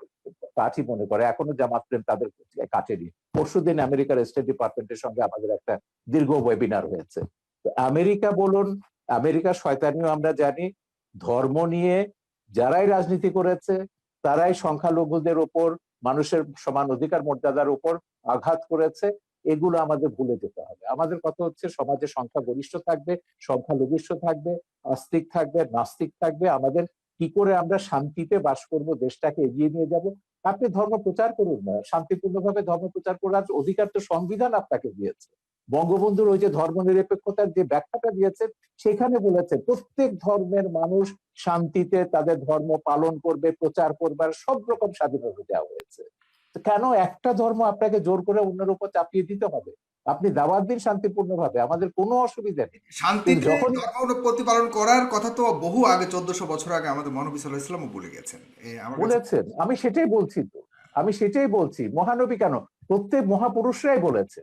পার্টি মনে করে, এখনো জামাত প্রেম তাদের কাটেনি। পরশুদিন আমেরিকার স্টেট ডিপার্টমেন্টের সঙ্গে আমাদের একটা দীর্ঘ ওয়েবিনার হয়েছে। তো আমেরিকা বলুন, আমেরিকার শয়তানিও আমরা জানি, ধর্ম নিয়ে যারাই রাজনীতি করেছে তারাই সংখ্যালঘুদের উপর, মানুষের সমান অধিকার মর্যাদার উপর আঘাত করেছে। এগুলো আমাদের ভুলে যেতে হবে। আমাদের কথা হচ্ছে সমাজে সংখ্যাগরিষ্ঠ থাকবে, সংখ্যালঘিষ্ঠ থাকবে, আস্তিক থাকবে, নাস্তিক থাকবে। আমাদের কি করে আমরা শান্তিতে বাস করব, দেশটাকে এগিয়ে নিয়ে যাব। আপনি ধর্ম প্রচার করুন না, শান্তিপূর্ণভাবে ধর্ম প্রচার করার অধিকার তো সংবিধান আপনাকে দিয়েছে। বঙ্গবন্ধুর ওই যে ধর্মনিরপেক্ষতার যে ব্যাখ্যাটা দিয়েছেন, সেখানে বলেছে প্রত্যেক ধর্মের মানুষ শান্তিতে তাদের ধর্ম পালন করবে, প্রচার করবার সব রকম স্বাধীনতা দেওয়া হয়েছে। কেন একটা ধর্ম আপনাকে জোর করে অন্যের উপর চাপিয়ে দিতে হবে? আপনি দাওয়াত দিন শান্তিপূর্ণভাবে, আমাদের কোনো অসুবিধা নেই। কিন্তু শান্তিতে যখনই ধর্ম প্রতিপালন করার কথা তো বহু আগে, 1400 বছর আগে আমাদের মহানবী সাল্লাল্লাহু আলাইহি ওয়াসাল্লামও বলে গেছেন। আমার কাছে বলেছেন, আমি সেটাই বলছি, তো আমি সেটাই বলছি। মহানবী কেন, প্রত্যেক মহাপুরুষরাই বলেছে,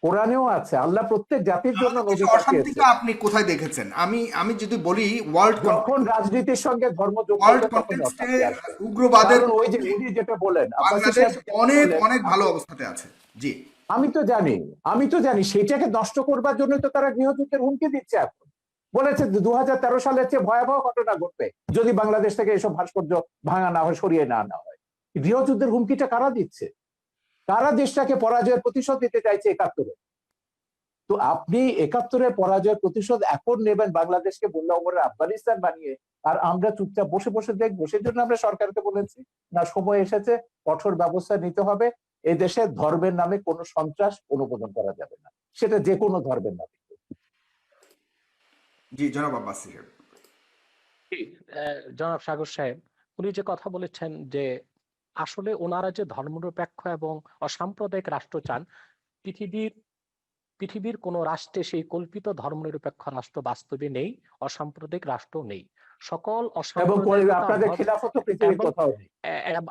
কোরআনেও আছে, আল্লাহ প্রত্যেক জাতির জন্য আমাদের দেশে নবী অশান্তিটা পাঠিয়েছেন। আপনি কোথায় দেখেছেন? আমি আমি যদি বলি ওয়ার্ল্ড যখন রাজনীতির সঙ্গে ধর্ম যোগ ওয়ার্ল্ড করবে তখন কনটেক্সটে অশান্তি আসবে। উগ্রবাদের কারণ ওই যে পক্ষে উনি যেটা বলেন, আব্বাসী বাংলাদেশ সাহেব যেটা অনেক বলেন, অনেক ভালো অবস্থাতে আছে। জি, আমি তো জানি, আমি তো জানি সেটাকে নষ্ট করবার জন্য তো তারা গৃহযুদ্ধের হুমকি দিচ্ছে এখন। বলেছে 2013 সালের চেয়ে ভয়াবহ ঘটনা ঘটবে যদি বাংলাদেশ থেকে এসব ভাস্কর্য ভাঙা না হয়, সরিয়ে না আনা হয়। গৃহযুদ্ধের হুমকিটা কারা দিচ্ছে? কারা দেশটাকে পরাজয়ের প্রতিশোধ দিতে চাইছে 71-এ? তো আপনি 71-এর পরাজয়ের প্রতিশোধ এখন নেবেন বাংলাদেশকে বললে ওমরের আফগানিস্তান বানিয়ে, আর আমরা চুপচাপ বসে বসে দেখবো? সেজন্য আমরা সরকারকে বলেছি, না, সময় এসেছে, কঠোর ব্যবস্থা নিতে হবে। এই দেশে ধর্মের নামে কোনো সন্ত্রাস অনুমোদন করা যাবে না, সেটা যে কোনো ধর্মের নামে। জি, জনাব আব্বাস সাহেব। জি, জনাব সাগর সাহেব, উনি যে কথা বলেছেন যে আসলে ওনারা যে ধর্মনিরপেক্ষ এবং অসাম্প্রদায়িক রাষ্ট্র চান, পৃথিবীর পৃথিবীর কোন রাষ্ট্রে সেই কল্পিত ধর্মনিরপেক্ষ রাষ্ট্র বাস্তবে নেই, অসাম্প্রদায়িক রাষ্ট্র নেই। সকল এবং অসাম্প্রদায়িকতা আপনাদের ধর্ম খিলাফত পৃথিবীর এবং কোথাও নেই,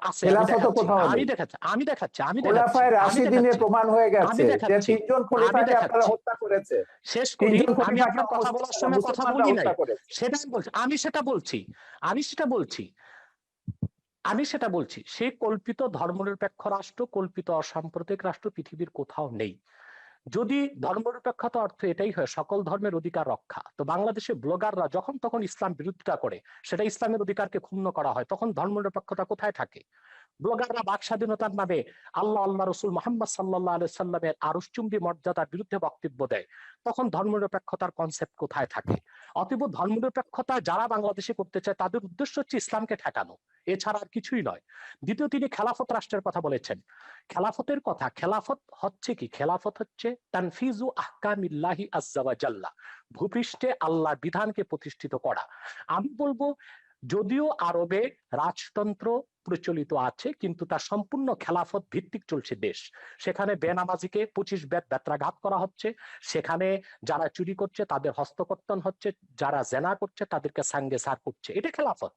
আছে, আমি খেলাফত দেখাচ্ছি, কোথাও আমি নেই। দেখাচ্ছি, আমি দেখাচ্ছি, আমি দেখাচ্ছি, খোলাফায়ে আমি রাশিদিনে দেখাচ্ছি, প্রমাণ হয়ে আমি গেছে যে দেখাচ্ছি, 3 জন আমি খলিফাকে আপনারা দেখাচ্ছি। হত্যা করেছে। শেষ করি, 3 জন আমি খলিফাকে আপনার কথা বলার সময় কথা মুসলমানরা বলি নাই, হত্যা করেছে। সেটাই বলছি, আমি সেটা বলছি, আমি সেটা বলছি, আমি সেটা বলছি। সেই কল্পিত ধর্মনিরপেক্ষ রাষ্ট্র, কল্পিত অসাম্প্রদায়িক রাষ্ট্র পৃথিবীর কোথাও নেই। যদি ধর্মনিরপেক্ষতা অর্থ এটাই হয় সকল ধর্মের অধিকার রক্ষা, তো বাংলাদেশে ব্লগাররা যখন তখন ইসলাম বিরোধিতা করে, সেটা ইসলামের অধিকারকে ক্ষুণ্ণ করা হয়, তখন ধর্মনিরপেক্ষতা কোথায় থাকে? ব্লগাররা বাক স্বাধীনতার নামে আল্লাহ রসুল মোহাম্মদ সাল্লাহ আলাইহি সাল্লামের আরশচুম্বী মর্যাদার বিরুদ্ধে বক্তব্য দেয়, তখন ধর্মনিরপেক্ষতার কনসেপ্ট কোথায় থাকে? অতএব ধর্মনিরপেক্ষতা যারা বাংলাদেশে করতে চায় তাদের উদ্দেশ্য হচ্ছে ইসলামকে ঠেকানো, এছাড়া আর কিছুই নয়। দ্বিতীয়, তিনি খেলাফত রাষ্ট্রের কথা বলেছেন। খেলাফতের কথা, খেলাফত হচ্ছে কি? খেলাফত হচ্ছে তানফিজু আহকামিল্লাহি আজ্জা ওয়া জাল্লা, ভূপৃষ্ঠে আল্লাহর বিধানকে প্রতিষ্ঠিত করা। আমি বলবো, যদিও আরবে রাজতন্ত্র প্রচলিত আছে, কিন্তু তার সম্পূর্ণ খেলাফত ভিত্তিক চলছে দেশ। সেখানে বেনামাজিকে 25 বেত্রাঘাত করা হচ্ছে, সেখানে যারা চুরি করছে তাদের হস্তকর্তন হচ্ছে, যারা জেনা করছে তাদেরকে সাঙ্গে সার করছে। এটা খেলাফত।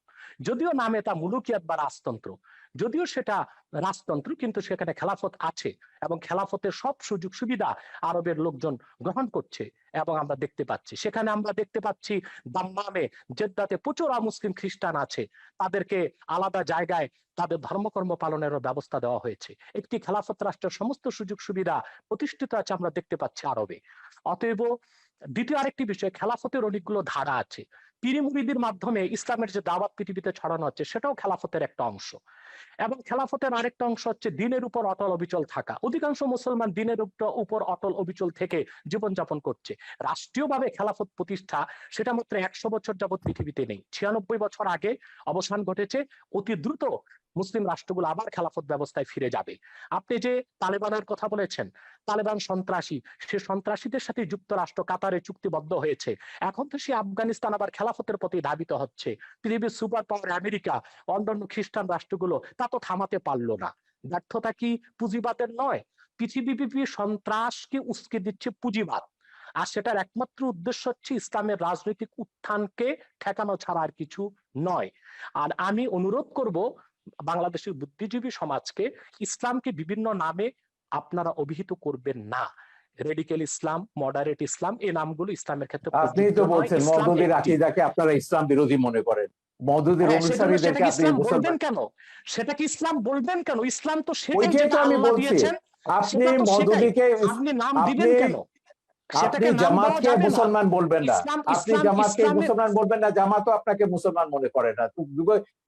যদিও নামে তা মুলুকিয়াত বা রাজতন্ত্র, যদিও সেটা রাজতন্ত্র, কিন্তু সেখানে খেলাফত আছে এবং খেলাফতের সব সুযোগ সুবিধা আরবের লোকজন গ্রহণ করছে এবং আমরা দেখতে পাচ্ছি। সেখানে আমরা দেখতে পাচ্ছি দাম্মামে, জেদ্দাতে প্রচুর মুসলিম খ্রিস্টান আছে, তাদেরকে আলাদা জায়গায় তাদের ধর্মকর্ম পালনেরও ব্যবস্থা দেওয়া হয়েছে। একটি খেলাফত রাষ্ট্রের সমস্ত সুযোগ সুবিধা প্রতিষ্ঠিত আছে আমরা দেখতে পাচ্ছি আরবে। অতএব দ্বিতীয় আরেকটি বিষয়, খেলাফতের অনেকগুলো ধারা আছে। পীর মুরিদির মাধ্যমে ইসলামের যে দাওয়াত পৃথিবীতে ছড়ানো হচ্ছে, সেটাও খেলাফতের একটা অংশ। এবং খেলাফতের আরেকটা অংশ হচ্ছে দিনের উপর অটল অবিচল থাকা। অধিকাংশ মুসলমান দিনের উপর অটল অবিচল থেকে জীবনযাপন করছে। রাষ্ট্রীয়ভাবে খেলাফত প্রতিষ্ঠা, সেটা মাত্র 100 বছর যাবৎ পৃথিবীতে নেই। 96 বছর আগে অবসান ঘটেছে। অতি দ্রুত মুসলিম রাষ্ট্রগুলো আবার খেলাফত ব্যবস্থায় ফিরে যাবে। আপনি যে তালেবানের কথা বলেছেন, তালেবান সন্ত্রাসী, সে সন্ত্রাসীদের সাথে যুক্তরাষ্ট্র কাতারে চুক্তিবদ্ধ হয়েছে। এখন তো সে আফগানিস্তান আবার খেলাফতের প্রতি ধাবিত হচ্ছে। পৃথিবীর সুপার পাওয়ার আমেরিকা, অন্যান্য খ্রিস্টান রাষ্ট্রগুলো তা তো থামাতে পারলো না। ব্যর্থতা কি পুঁজিবাদের নয়? পৃথিবীব্যাপী সন্ত্রাসকে উস্কে দিচ্ছে পুঁজিবাদ, আর সেটার একমাত্র উদ্দেশ্য হচ্ছে ইসলামের রাজনৈতিক উত্থানকে ঠেকানো ছাড়া আর কিছু নয়। আর আমি অনুরোধ করব বাংলাদেশের বুদ্ধিজীবী সমাজকে, ইসলামকে বিভিন্ন নামে আপনারা অভিহিত করবেন না। রেডিক্যাল ইসলাম, মডারেট ইসলাম, এই নামগুলো ইসলামের ক্ষেত্রে আপনি প্রযোজ্য তো নয়। বলছেন ইসলাম মওদুদির একটি। আকীদাকে আপনারা ইসলাম বিরোধী মনে করেন, মওদুদির হ্যাঁ, সেজন্য অনুসারীদেরকে সেটাকে আপনি ইসলাম বলবেন মুসলমান। কেন? সেটাকে ইসলাম বলবেন কেন? ইসলাম তো সেটাই ওইটাই তো যেটা আমি আল্লাহ বলছি, দিয়েছেন, আপনি সেটা তো সেটাই। মওদুদিকে আপনি নাম আপনি দিবেন কেন? আপনি সেটাকে নাম দেওয়া জামাতকে যাবে না। মুসলমান বলবেন না, ইসলাম আপনি ইসলাম জামাতকে ইসলামের মুসলমান বলবেন না, জামাতও আপনাকে মুসলমান মনে করে না। তো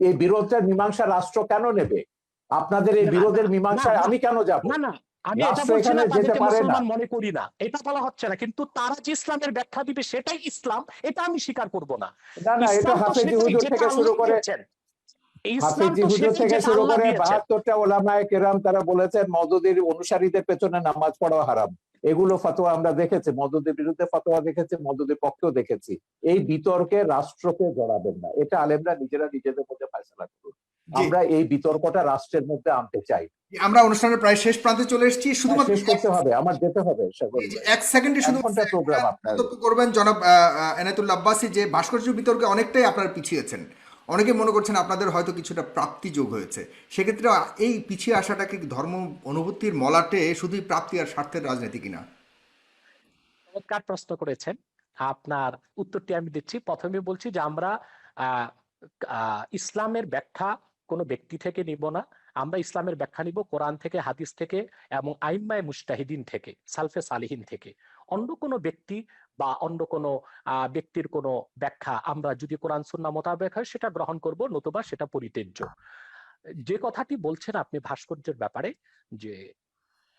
এই বিরোধের মীমাংসা রাষ্ট্র কেন নেবে? আপনাদের এই না বিরোধের না মীমাংসায় আমি কেন যাব? না না, আমি এটা রাষ্ট্র বলছি এখানে না যেতে তাদেরকে পারে না। মুসলমান মনে করি না, এটা বলা হচ্ছে না, কিন্তু তারা যে ইসলামের ব্যাখ্যা দিবে সেটাই ইসলাম, এটা আমি স্বীকার করব না। না না, এটা ইসলাম তো হাফেজি সেটাই হুজুর যেটা থেকে শুরু আল্লাহ করে, দিয়েছেন। ইসলাম হাফেজি তো হুজুর সেটাই থেকে যেটা শুরু আল্লাহ করে দিয়েছেন। 72টা ওলামায়ে কেরাম তারা বলেছেন মওদুদির অনুসারীদের পেছনে নামাজ পড়া হারাম। এগুলো ফতোয়া আমরা দেখেছি, মওদুদির বিরুদ্ধে ফতোয়া দেখেছি, মওদুদির পক্ষেও দেখেছি। এই বিতর্কে রাষ্ট্রকে জড়াবেন না, এটা আলেমরা নিজেরা নিজেদের মধ্যে ফয়সালা করুন। জি, আমরা এই বিতর্কটা রাষ্ট্রের মধ্যে আনতে চাই। আমরা অনুষ্ঠানের প্রায় শেষ প্রান্তে চলে এসেছি, শুধুমাত্র শেষ করতে হবে, আমার যেতে হবে সাগর ভাই। এক সেকেন্ডে 1 শুধুমাত্র ঘন্টা একটা প্রোগ্রাম আপনার। মন্তব্য করবেন জনাব এনায়েতুল্লাহ আব্বাসী, যে ভাস্কর্য বিতর্কে অনেকটাই আপনারা পিছিয়েছেন। অনেকে মনে করছেন আপনাদের হয়তো কিছুটা প্রাপ্তি যোগ হয়েছে। সেক্ষেত্রে এই পিছিয়ে আসাটাকে ধর্ম অনুভূতির মলাটে শুধুই প্রাপ্তি আর স্বার্থের রাজনীতি কিনা? চমৎকার প্রশ্ন করেছেন। আপনার উত্তরটি আমি দিচ্ছি। প্রথমে বলছি যে আমরা আহ, ইসলামের ব্যাখ্যা কোনো ব্যক্তি থেকে নিব না। আমরা ইসলামের ব্যাখ্যা নিব কোরআন থেকে, হাদিস থেকে এবং আইম্মায়ে মুজতাহিদিন থেকে, সালফে সালিহিন থেকে। অন্য কোনো ব্যক্তি বা অন্য কোনো ব্যক্তির কোনো ব্যাখ্যা আমরা যদি কোরআন সুন্নাহ মোতাবেক হয় সেটা গ্রহণ করব, নতুবা সেটা পরিত্যাজ্য। যে কথাটি বলছেন আপনি ভাস্কর্যের ব্যাপারে, যে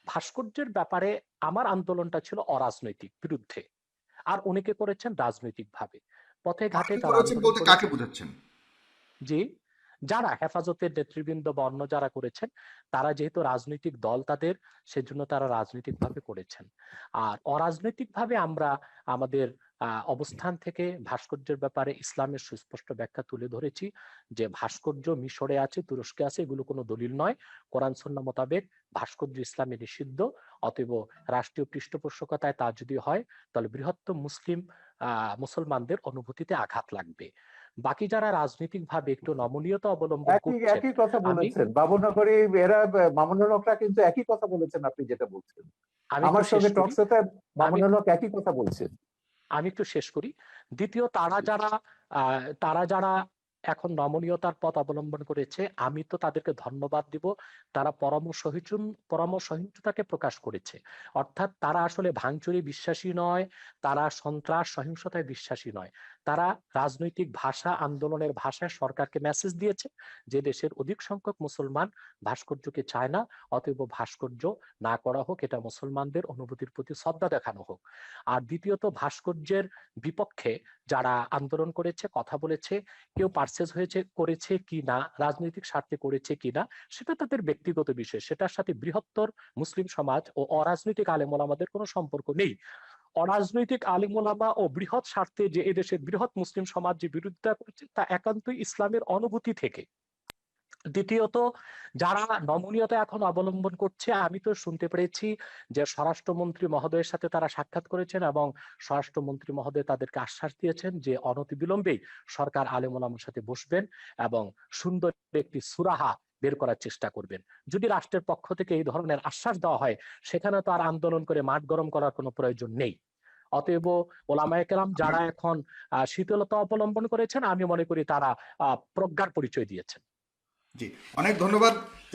ভাস্কর্যের ব্যাপারে আমার আন্দোলনটা ছিল অরাজনৈতিক বিরুদ্ধে, আর অনেকে করেছেন রাজনৈতিক ভাবে। পথে ঘাটে আপনি তারা করেছেন আন্দোলন বলতে কাকে করেছেন। বোঝাচ্ছেন? যে যারা হেফাজতের নেতৃবৃন্দ বা অন্য যারা করেছেন, তারা যেহেতু রাজনৈতিক দল তাদের, সেজন্য তারা রাজনৈতিক ভাবে করেছেন। আর অরাজনৈতিক ভাবে আমরা আমাদের অবস্থান থেকে ভাস্কর্যের ব্যাপারে ইসলামের সুস্পষ্ট ব্যাখ্যা তুলে ধরেছি, যে ভাস্কর্য মিশরে আছে, তুরস্কে আছে, এগুলো কোনো দলিল নয়। কোরআন সুন্নাহ মোতাবেক ভাস্কর্য ইসলামে নিষিদ্ধ। অতএব রাষ্ট্রীয় পৃষ্ঠপোষকতায় তা যদি হয় তাহলে বৃহত্তম মুসলমানদের অনুভূতিতে আঘাত লাগবে। বাকি যারা রাজনৈতিক ভাবে একটু নমনীয়তা অবলম্বন একই করছেন, একই কথা আমি বলেছেন বাবুনগরী, এরা মামুনুল হকরা কিন্তু একই কথা বলেছেন আপনি যেটা বলছেন। আমি একটু আমার শেষ সঙ্গে করি। টকশোতে আমি মামুনুল হক একই কথা বলছেন। আমি একটু শেষ করি। দ্বিতীয়, তারা যারা এখন নমনীয়তার পথ অবলম্বন করেছে, আমি তো তাদেরকে ধন্যবাদ দিব। তারা পরমসহিষ্ণুতাকে প্রকাশ করেছে। অর্থাৎ তারা আসলে ভাঙচুরে বিশ্বাসী নয়, তারা সন্ত্রাস সহিংসতায় বিশ্বাসী নয়। তারা রাজনৈতিক ভাষা, আন্দোলনের ভাষায় সরকারকে মেসেজ দিয়েছে যে দেশের অধিক সংখ্যক মুসলমান ভাস্কর্যকে চায় না, অতএব ভাস্কর্য না করা হোক, এটা মুসলমানদের অনুভূতির প্রতি শ্রদ্ধা দেখানো হোক। আর দ্বিতীয়ত, ভাস্কর্যের বিপক্ষে যারা আন্দোলন করেছে, কথা বলেছে, কেউ পারচেজ করেছে কি না, রাজনৈতিক স্বার্থে করেছে কি না, সেটা তাদের ব্যক্তিগত বিষয়। সেটার সাথে বৃহত্তর মুসলিম সমাজ ও অরাজনৈতিক আলেম ওলামাদের কোনো সম্পর্ক নেই। অরাজনৈতিক আলেম ওলামা ও বৃহৎ স্বার্থে যে এদেশের বৃহৎ মুসলিম সমাজ যে বিরোধিতা করছে, তা একান্তই ইসলামের অনুভূতি থেকে। দ্বিতীয়ত, যারা নমনীয়তা এখন অবলম্বন করছে, আমি তো শুনতে পেরেছি যে স্বরাষ্ট্রমন্ত্রী মহোদয়ের সাথে তারা সাক্ষাৎ করেছেন এবং স্বরাষ্ট্রমন্ত্রী মহোদয় তাদেরকে আশ্বাস দিয়েছেন যে অনতিবিলম্বেই সরকার আলেম ওলামার সাথে বসবেন এবং সুন্দর একটি সুরাহা বের করার চেষ্টা করবেন। যদি রাষ্ট্রের পক্ষ থেকে এই ধরনের আশ্বাস দেওয়া হয়, সেখানে তো আর আন্দোলন করে মাঠ গরম করার কোনো প্রয়োজন নেই। অতএব ওলামায়ে কেরাম যারা এখন শীতলতা অবলম্বন করেছেন, আমি মনে করি তারা প্রজ্ঞার পরিচয় দিয়েছেন। জি, অনেক ধন্যবাদ।